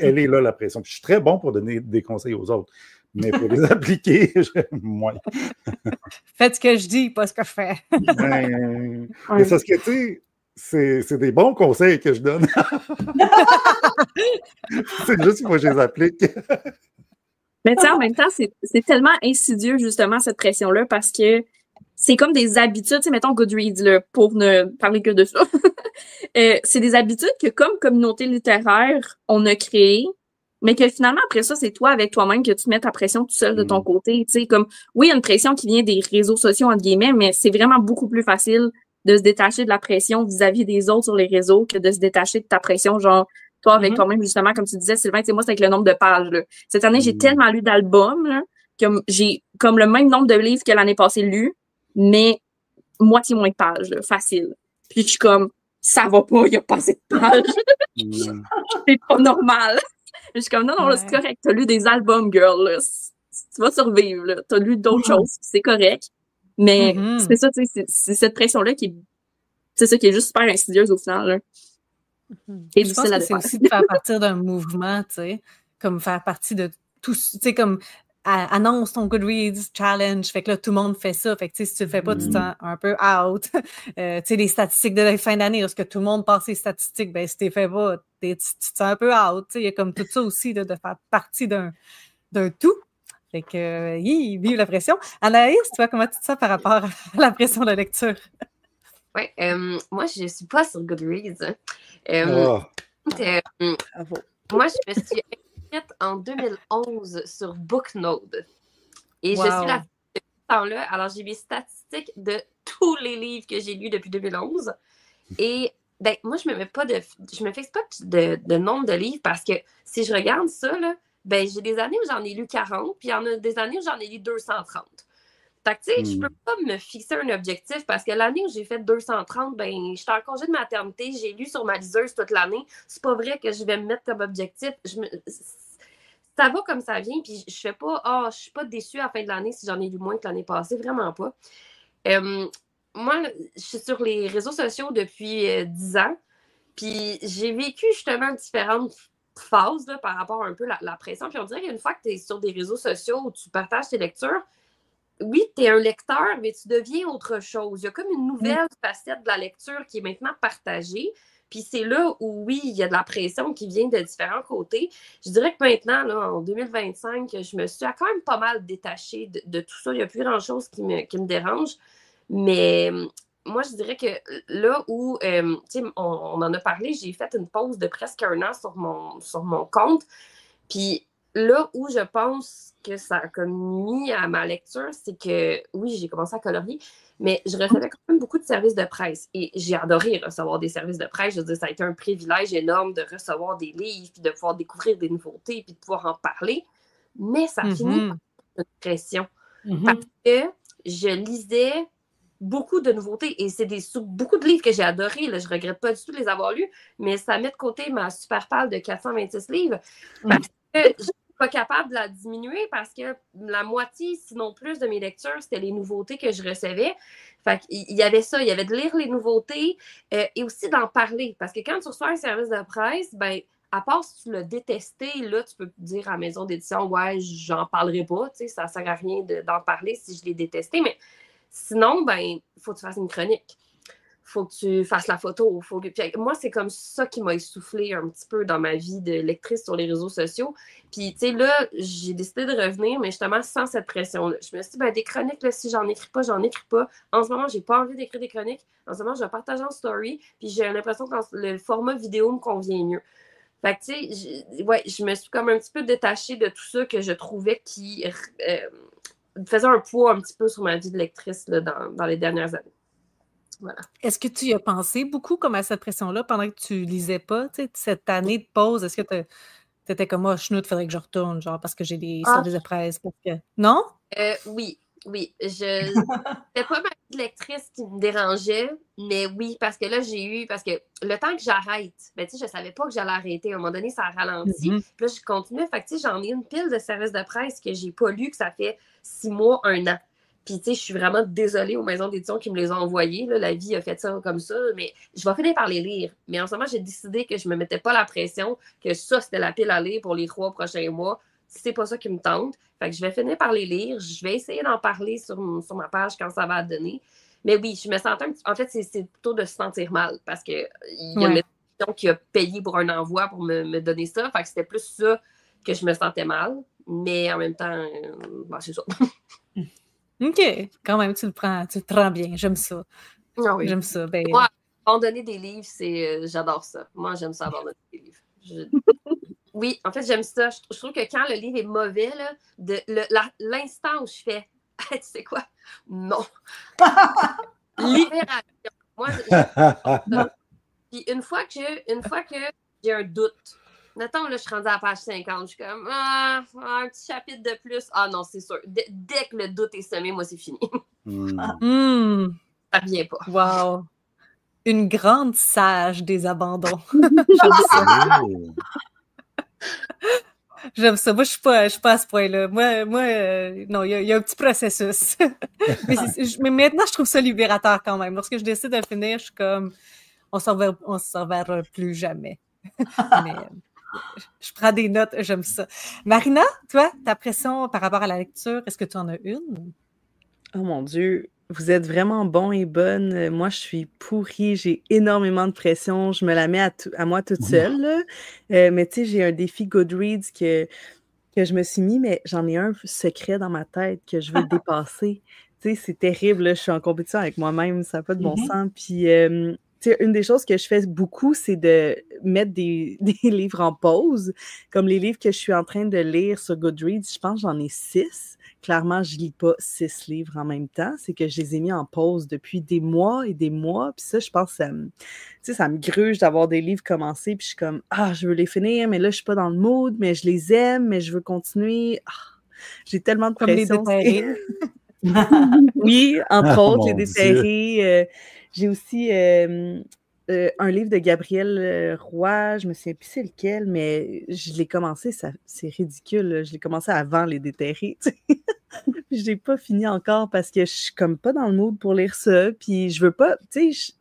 Elle est là, la pression. Puis je suis très bon pour donner des conseils aux autres. Mais pour les appliquer, moins. Faites ce que je dis, pas ce que je fais. Mais c'est ce que, tu sais, c'est des bons conseils que je donne. C'est juste que moi, je les applique. Mais tu sais, en même temps, c'est tellement insidieux, justement, cette pression-là, parce que c'est comme des habitudes, tu sais, mettons Goodreads, là, pour ne parler que de ça. C'est des habitudes que, comme communauté littéraire, on a créées, mais que finalement, après ça, c'est toi, avec toi-même, que tu mets ta pression tout seul de ton côté. Tu sais, comme, oui, il y a une pression qui vient des réseaux sociaux, entre guillemets, mais c'est vraiment beaucoup plus facile de se détacher de la pression vis-à-vis des autres sur les réseaux que de se détacher de ta pression, genre, toi, avec toi-même, justement, comme tu disais, Sylvain, tu sais, moi, c'est avec le nombre de pages, là. Cette année, j'ai tellement lu d'albums, là, que j'ai comme le même nombre de livres que l'année passée lus, mais moitié moins de pages, là, facile. Puis je suis comme, ça va pas, il y a pas assez de pages. C'est pas normal. Je suis comme, non, là, c'est correct. T'as lu des albums, girl, là. Tu vas survivre, là. T'as lu d'autres choses, c'est correct. Mais c'est ça, tu sais, c'est cette pression-là c'est ça qui est juste super insidieuse au final, là. Et je pense que c'est aussi de faire partir d'un mouvement, tu sais, comme faire partie de tout, tu sais, comme annonce ton Goodreads challenge, fait que là, tout le monde fait ça, fait que tu sais, si tu le fais pas, tu te sens un peu out. Tu sais, les statistiques de la fin d'année, lorsque tout le monde passe les statistiques, ben si t'es fait pas, tu te sens un peu out, tu sais, il y a comme tout ça aussi, là, de faire partie d'un tout. Fait que, vive la pression. Anaïs, toi, comment tu te sens par rapport à la pression de lecture? Oui, moi, je suis pas sur Goodreads. Moi, je me suis inscrite en 2011 sur Booknode. Et je suis là depuis ce temps-là. Alors, j'ai mes statistiques de tous les livres que j'ai lus depuis 2011. Et ben, moi, je me fixe pas de nombre de livres parce que si je regarde ça, là, ben, j'ai des années où j'en ai lu 40, puis il y en a des années où j'en ai lu 230. Fait que, tu sais, je peux pas me fixer un objectif parce que l'année où j'ai fait 230, ben, j'étais en congé de maternité, j'ai lu sur ma liseuse toute l'année. C'est pas vrai que je vais me mettre comme objectif. Ça va comme ça vient, puis je fais pas, je suis pas déçue à la fin de l'année si j'en ai lu moins que l'année passée, vraiment pas. Moi, je suis sur les réseaux sociaux depuis 10 ans, puis j'ai vécu justement différentes phases là, par rapport un peu à la pression. Puis on dirait qu'une fois que tu es sur des réseaux sociaux où tu partages tes lectures, oui, tu es un lecteur, mais tu deviens autre chose. Il y a comme une nouvelle facette de la lecture qui est maintenant partagée. Puis c'est là où, oui, il y a de la pression qui vient de différents côtés. Je dirais que maintenant, là, en 2025, je me suis quand même pas mal détachée de tout ça. Il n'y a plus grand-chose qui me dérange. Mais moi, je dirais que là où, tu sais, on en a parlé, j'ai fait une pause de presque 1 an sur mon compte. Puis là où je pense que ça a comme mis à ma lecture, c'est que, oui, j'ai commencé à colorier, mais je recevais quand même beaucoup de services de presse. Et j'ai adoré recevoir des services de presse. Je veux dire, ça a été un privilège énorme de recevoir des livres, puis de pouvoir découvrir des nouveautés, puis de pouvoir en parler. Mais ça finit par une pression. Parce que je lisais beaucoup de nouveautés et c'est beaucoup de livres que j'ai adorés. Là, je regrette pas du tout de les avoir lus, mais ça met de côté ma super palle de 426 livres parce que pas capable de la diminuer parce que la moitié, sinon plus, de mes lectures, c'était les nouveautés que je recevais. Fait qu'il y avait ça, il y avait de lire les nouveautés et aussi d'en parler. Parce que quand tu reçois un service de presse, ben, à part si tu l'as détesté, là, tu peux dire à la maison d'édition, ouais, j'en parlerai pas, tu sais, ça sert à rien d'en parler si je l'ai détesté. Mais sinon, ben, il faut que tu fasses une chronique. Faut que tu fasses la photo. Puis moi, c'est comme ça qui m'a essoufflée un petit peu dans ma vie de lectrice sur les réseaux sociaux. Puis, tu sais, là, j'ai décidé de revenir, mais justement sans cette pression-là. Je me suis dit, ben, des chroniques, là, si j'en écris pas, j'en écris pas. En ce moment, j'ai pas envie d'écrire des chroniques. En ce moment, je partage en story. Puis j'ai l'impression que le format vidéo me convient mieux. Fait que, tu sais, je me suis comme un petit peu détachée de tout ça que je trouvais qui faisait un poids un petit peu sur ma vie de lectrice là, dans les dernières années. Voilà. Est-ce que tu y as pensé beaucoup comme à cette pression-là pendant que tu lisais pas, tu sais, cette année de pause? Est-ce que tu étais comme moi, chenoute, il faudrait que je retourne, genre parce que j'ai des services de presse? Parce que... Non? Oui. C'était pas ma vie de lectrice qui me dérangeait, mais oui, parce que là, parce que le temps que j'arrête, ben, tu sais, je savais pas que j'allais arrêter. À un moment donné, ça a ralenti. Puis là, je continuais. Fait que, tu sais, j'en ai une pile de services de presse que j'ai pas lu, que ça fait 6 mois, 1 an. Puis, tu sais, je suis vraiment désolée aux maisons d'édition qui me les ont envoyés. Là, la vie a fait ça comme ça, mais je vais finir par les lire. Mais en ce moment, j'ai décidé que je me mettais pas la pression, que ça, c'était la pile à lire pour les 3 prochains mois. C'est pas ça qui me tente. Fait que je vais finir par les lire. Je vais essayer d'en parler sur ma page quand ça va donner. Mais oui, je me sentais un petit... En fait, c'est plutôt de se sentir mal parce qu'il y a une édition qui a payé pour un envoi pour me donner ça. Fait que c'était plus ça que je me sentais mal. Mais en même temps, c'est ça. OK. Quand même, tu te prends bien. J'aime ça. Ah oui. J'aime ça. Ben... Moi, abandonner des livres, j'adore ça. Moi, j'aime ça, abandonner des livres. Oui, en fait, j'aime ça. Je trouve que quand le livre est mauvais, là, l'instant où je fais « Tu sais quoi? Non! » Libération. Moi, puis une fois que j'ai un doute, mettons, là, je suis rendue à la page 50, je suis comme un petit chapitre de plus. Ah non, c'est sûr. Dès que le doute est semé, moi, c'est fini. Ça vient pas. Wow! Une grande sage des abandons. J'aime ça. Moi, je suis pas à ce point-là. Moi, non, il y a un petit processus. mais maintenant, je trouve ça libérateur quand même. Lorsque je décide de finir, je suis comme, on se reverra plus jamais. Mais je prends des notes, j'aime ça. Marina, toi, ta pression par rapport à la lecture, est-ce que tu en as une? Oh mon Dieu, vous êtes vraiment bons et bonnes. Moi, je suis pourrie, j'ai énormément de pression. Je me la mets à moi toute seule. Là. Mais tu sais, j'ai un défi Goodreads que je me suis mis, mais j'en ai un secret dans ma tête que je veux dépasser. Tu sais, c'est terrible. Là. Je suis en compétition avec moi-même, ça n'a pas de bon sens. Puis, tu sais, une des choses que je fais beaucoup, c'est de mettre des livres en pause. Comme les livres que je suis en train de lire sur Goodreads, je pense que j'en ai 6. Clairement, je lis pas 6 livres en même temps. C'est que je les ai mis en pause depuis des mois et des mois. Puis ça, je pense que ça me gruge d'avoir des livres commencés. Puis je suis comme, je veux les finir, mais là, je suis pas dans le mood, mais je les aime, mais je veux continuer. J'ai tellement de pression. Comme les déterrés. Oui, entre autres, les déterrés. J'ai aussi un livre de Gabrielle Roy, je me souviens plus c'est lequel, mais je l'ai commencé, c'est ridicule, là. Je l'ai commencé avant les déterrés, tu sais. Je l'ai pas fini encore parce que je suis comme pas dans le mood pour lire ça, puis je veux pas, tu sais,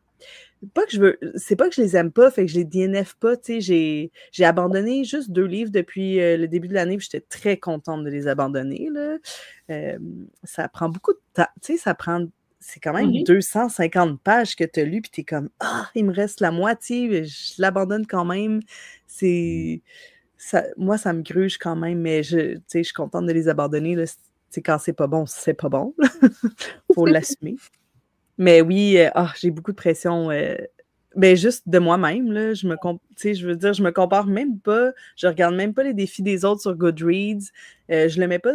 c'est pas que je les aime pas, fait que je les DNF pas, tu sais, j'ai abandonné juste 2 livres depuis le début de l'année, puis j'étais très contente de les abandonner, là. Ça prend beaucoup de temps, tu sais, c'est quand même 250 pages que tu as lues, puis tu es comme « il me reste la moitié, mais je l'abandonne quand même. » Moi, ça me gruge quand même, mais je suis contente de les abandonner. Là. Quand c'est pas bon, c'est pas bon. Faut l'assumer. Mais oui, j'ai beaucoup de pression. Ben juste de moi-même, là, je me compare même pas, je regarde même pas les défis des autres sur Goodreads, je le mets pas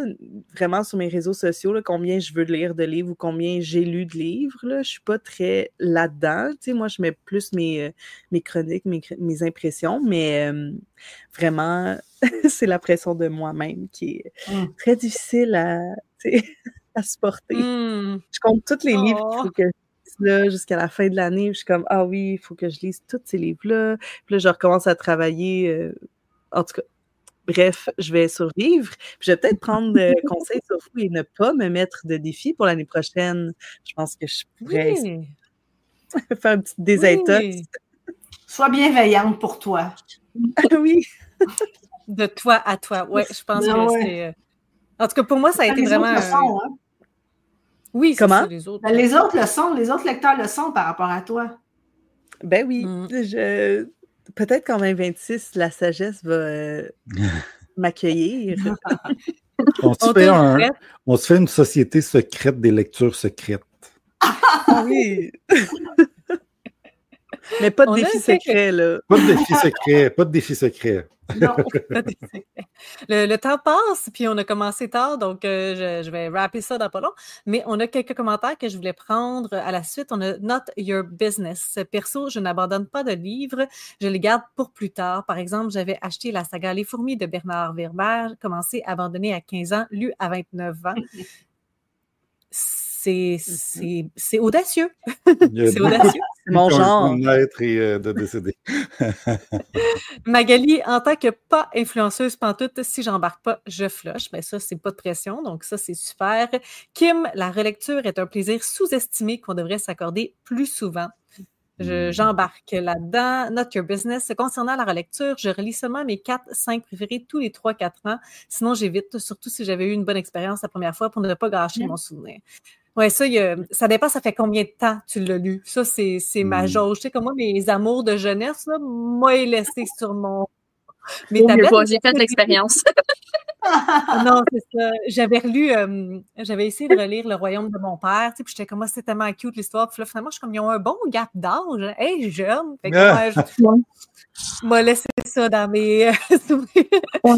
vraiment sur mes réseaux sociaux, là, combien je veux lire de livres ou combien j'ai lu de livres, là, je suis pas très là-dedans, tu sais, moi je mets plus mes chroniques, mes impressions, mais vraiment, c'est la pression de moi-même qui est très difficile à supporter. Je compte tous les livres qu'il faut que là, jusqu'à la fin de l'année, je suis comme, oui, il faut que je lise tous ces livres-là. Puis là, je recommence à travailler. En tout cas, Bref, je vais survivre. Puis je vais peut-être prendre conseil sur vous et ne pas me mettre de défi pour l'année prochaine. Je pense que je pourrais faire un petit désintox. Oui. Sois bienveillante pour toi. Oui. De toi à toi. Oui, je pense que c'est... En tout cas, pour moi, ça a été Les vraiment... autres le sont, hein? Oui, c'est ça, les autres. Ben, les autres le sont, les autres lecteurs le sont par rapport à toi. Ben oui. Peut-être qu'en 2026, la sagesse va m'accueillir. On se fait une société secrète des lectures secrètes. Oui. Mais pas de défi secret, là. Pas de défi secret, pas de défi secret. Non, pas de défi secret. Le temps passe, puis on a commencé tard, donc je vais rapper ça dans pas long. Mais on a quelques commentaires que je voulais prendre à la suite. On a Not Your Business. Perso, je n'abandonne pas de livres, je les garde pour plus tard. Par exemple, j'avais acheté la saga Les Fourmis de Bernard Werber, commencé, abandonné à 15 ans, lu à 29 ans. C'est audacieux. C'est audacieux. C'est mon genre. De naître et de décéder. Magali, en tant que pas influenceuse pantoute, si j'embarque pas, je flush. Mais ça, c'est pas de pression, donc ça, c'est super. Kim, la relecture est un plaisir sous-estimé qu'on devrait s'accorder plus souvent. J'embarque là-dedans. Not Your Business. Concernant la relecture, je relis seulement mes 4-5 préférés tous les 3-4 ans. Sinon, j'évite, surtout si j'avais eu une bonne expérience la première fois pour ne pas gâcher mon souvenir. Oui, ça dépend, ça fait combien de temps tu l'as lu. Ça, c'est ma jauge. Tu sais, comme moi, mes amours de jeunesse, là, moi, laissé sur mon... J'ai fait l'expérience. Non, c'est ça. J'avais essayé de relire Le Royaume de mon père, tu sais, puis j'étais comme, c'est tellement cute l'histoire. Puis là, finalement, je suis comme, ils ont un bon gap d'âge. Hey, jeune! Fait que moi, je m'a laissé ça dans mes souvenirs.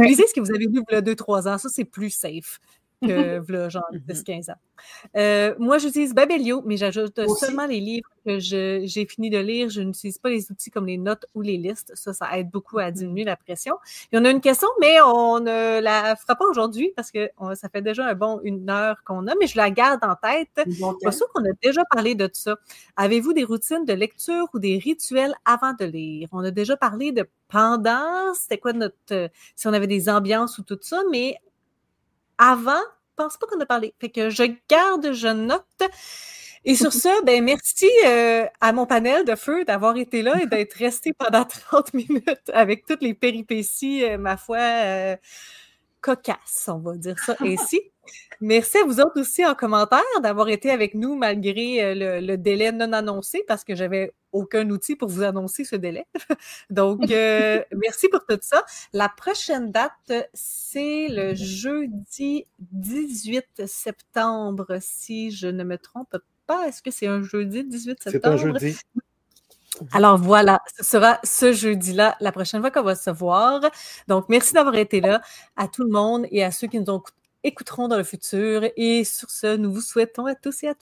Lisez ce que vous avez lu il y a 2-3 ans. Ça, c'est plus safe que genre 10-15 ans. Moi, j'utilise Babelio, mais j'ajoute seulement les livres que j'ai fini de lire. Je n'utilise pas les outils comme les notes ou les listes. Ça aide beaucoup à diminuer la pression. Et on a une question, mais on ne la fera pas aujourd'hui parce que ça fait déjà une heure qu'on a, mais je la garde en tête. Pas sûr qu'on a déjà parlé de tout ça. Avez-vous des routines de lecture ou des rituels avant de lire? On a déjà parlé de pendant, c'était quoi si on avait des ambiances ou tout ça, mais avant, je pense pas qu'on a parlé. Fait que je garde, je note. Et sur ça, merci à mon panel de feu d'avoir été là et d'être resté pendant 30 minutes avec toutes les péripéties, ma foi, cocasses, on va dire ça ainsi. Merci à vous autres aussi en commentaire d'avoir été avec nous malgré le délai non annoncé parce que j'avais aucun outil pour vous annoncer ce délai. Donc, merci pour tout ça. La prochaine date, c'est le jeudi 18 septembre, si je ne me trompe pas. Est-ce que c'est un jeudi 18 septembre? C'est un jeudi. Alors voilà, ce sera ce jeudi-là, la prochaine fois qu'on va se voir. Donc, merci d'avoir été là à tout le monde et à ceux qui nous écouteront dans le futur. Et sur ce, nous vous souhaitons à tous et à toutes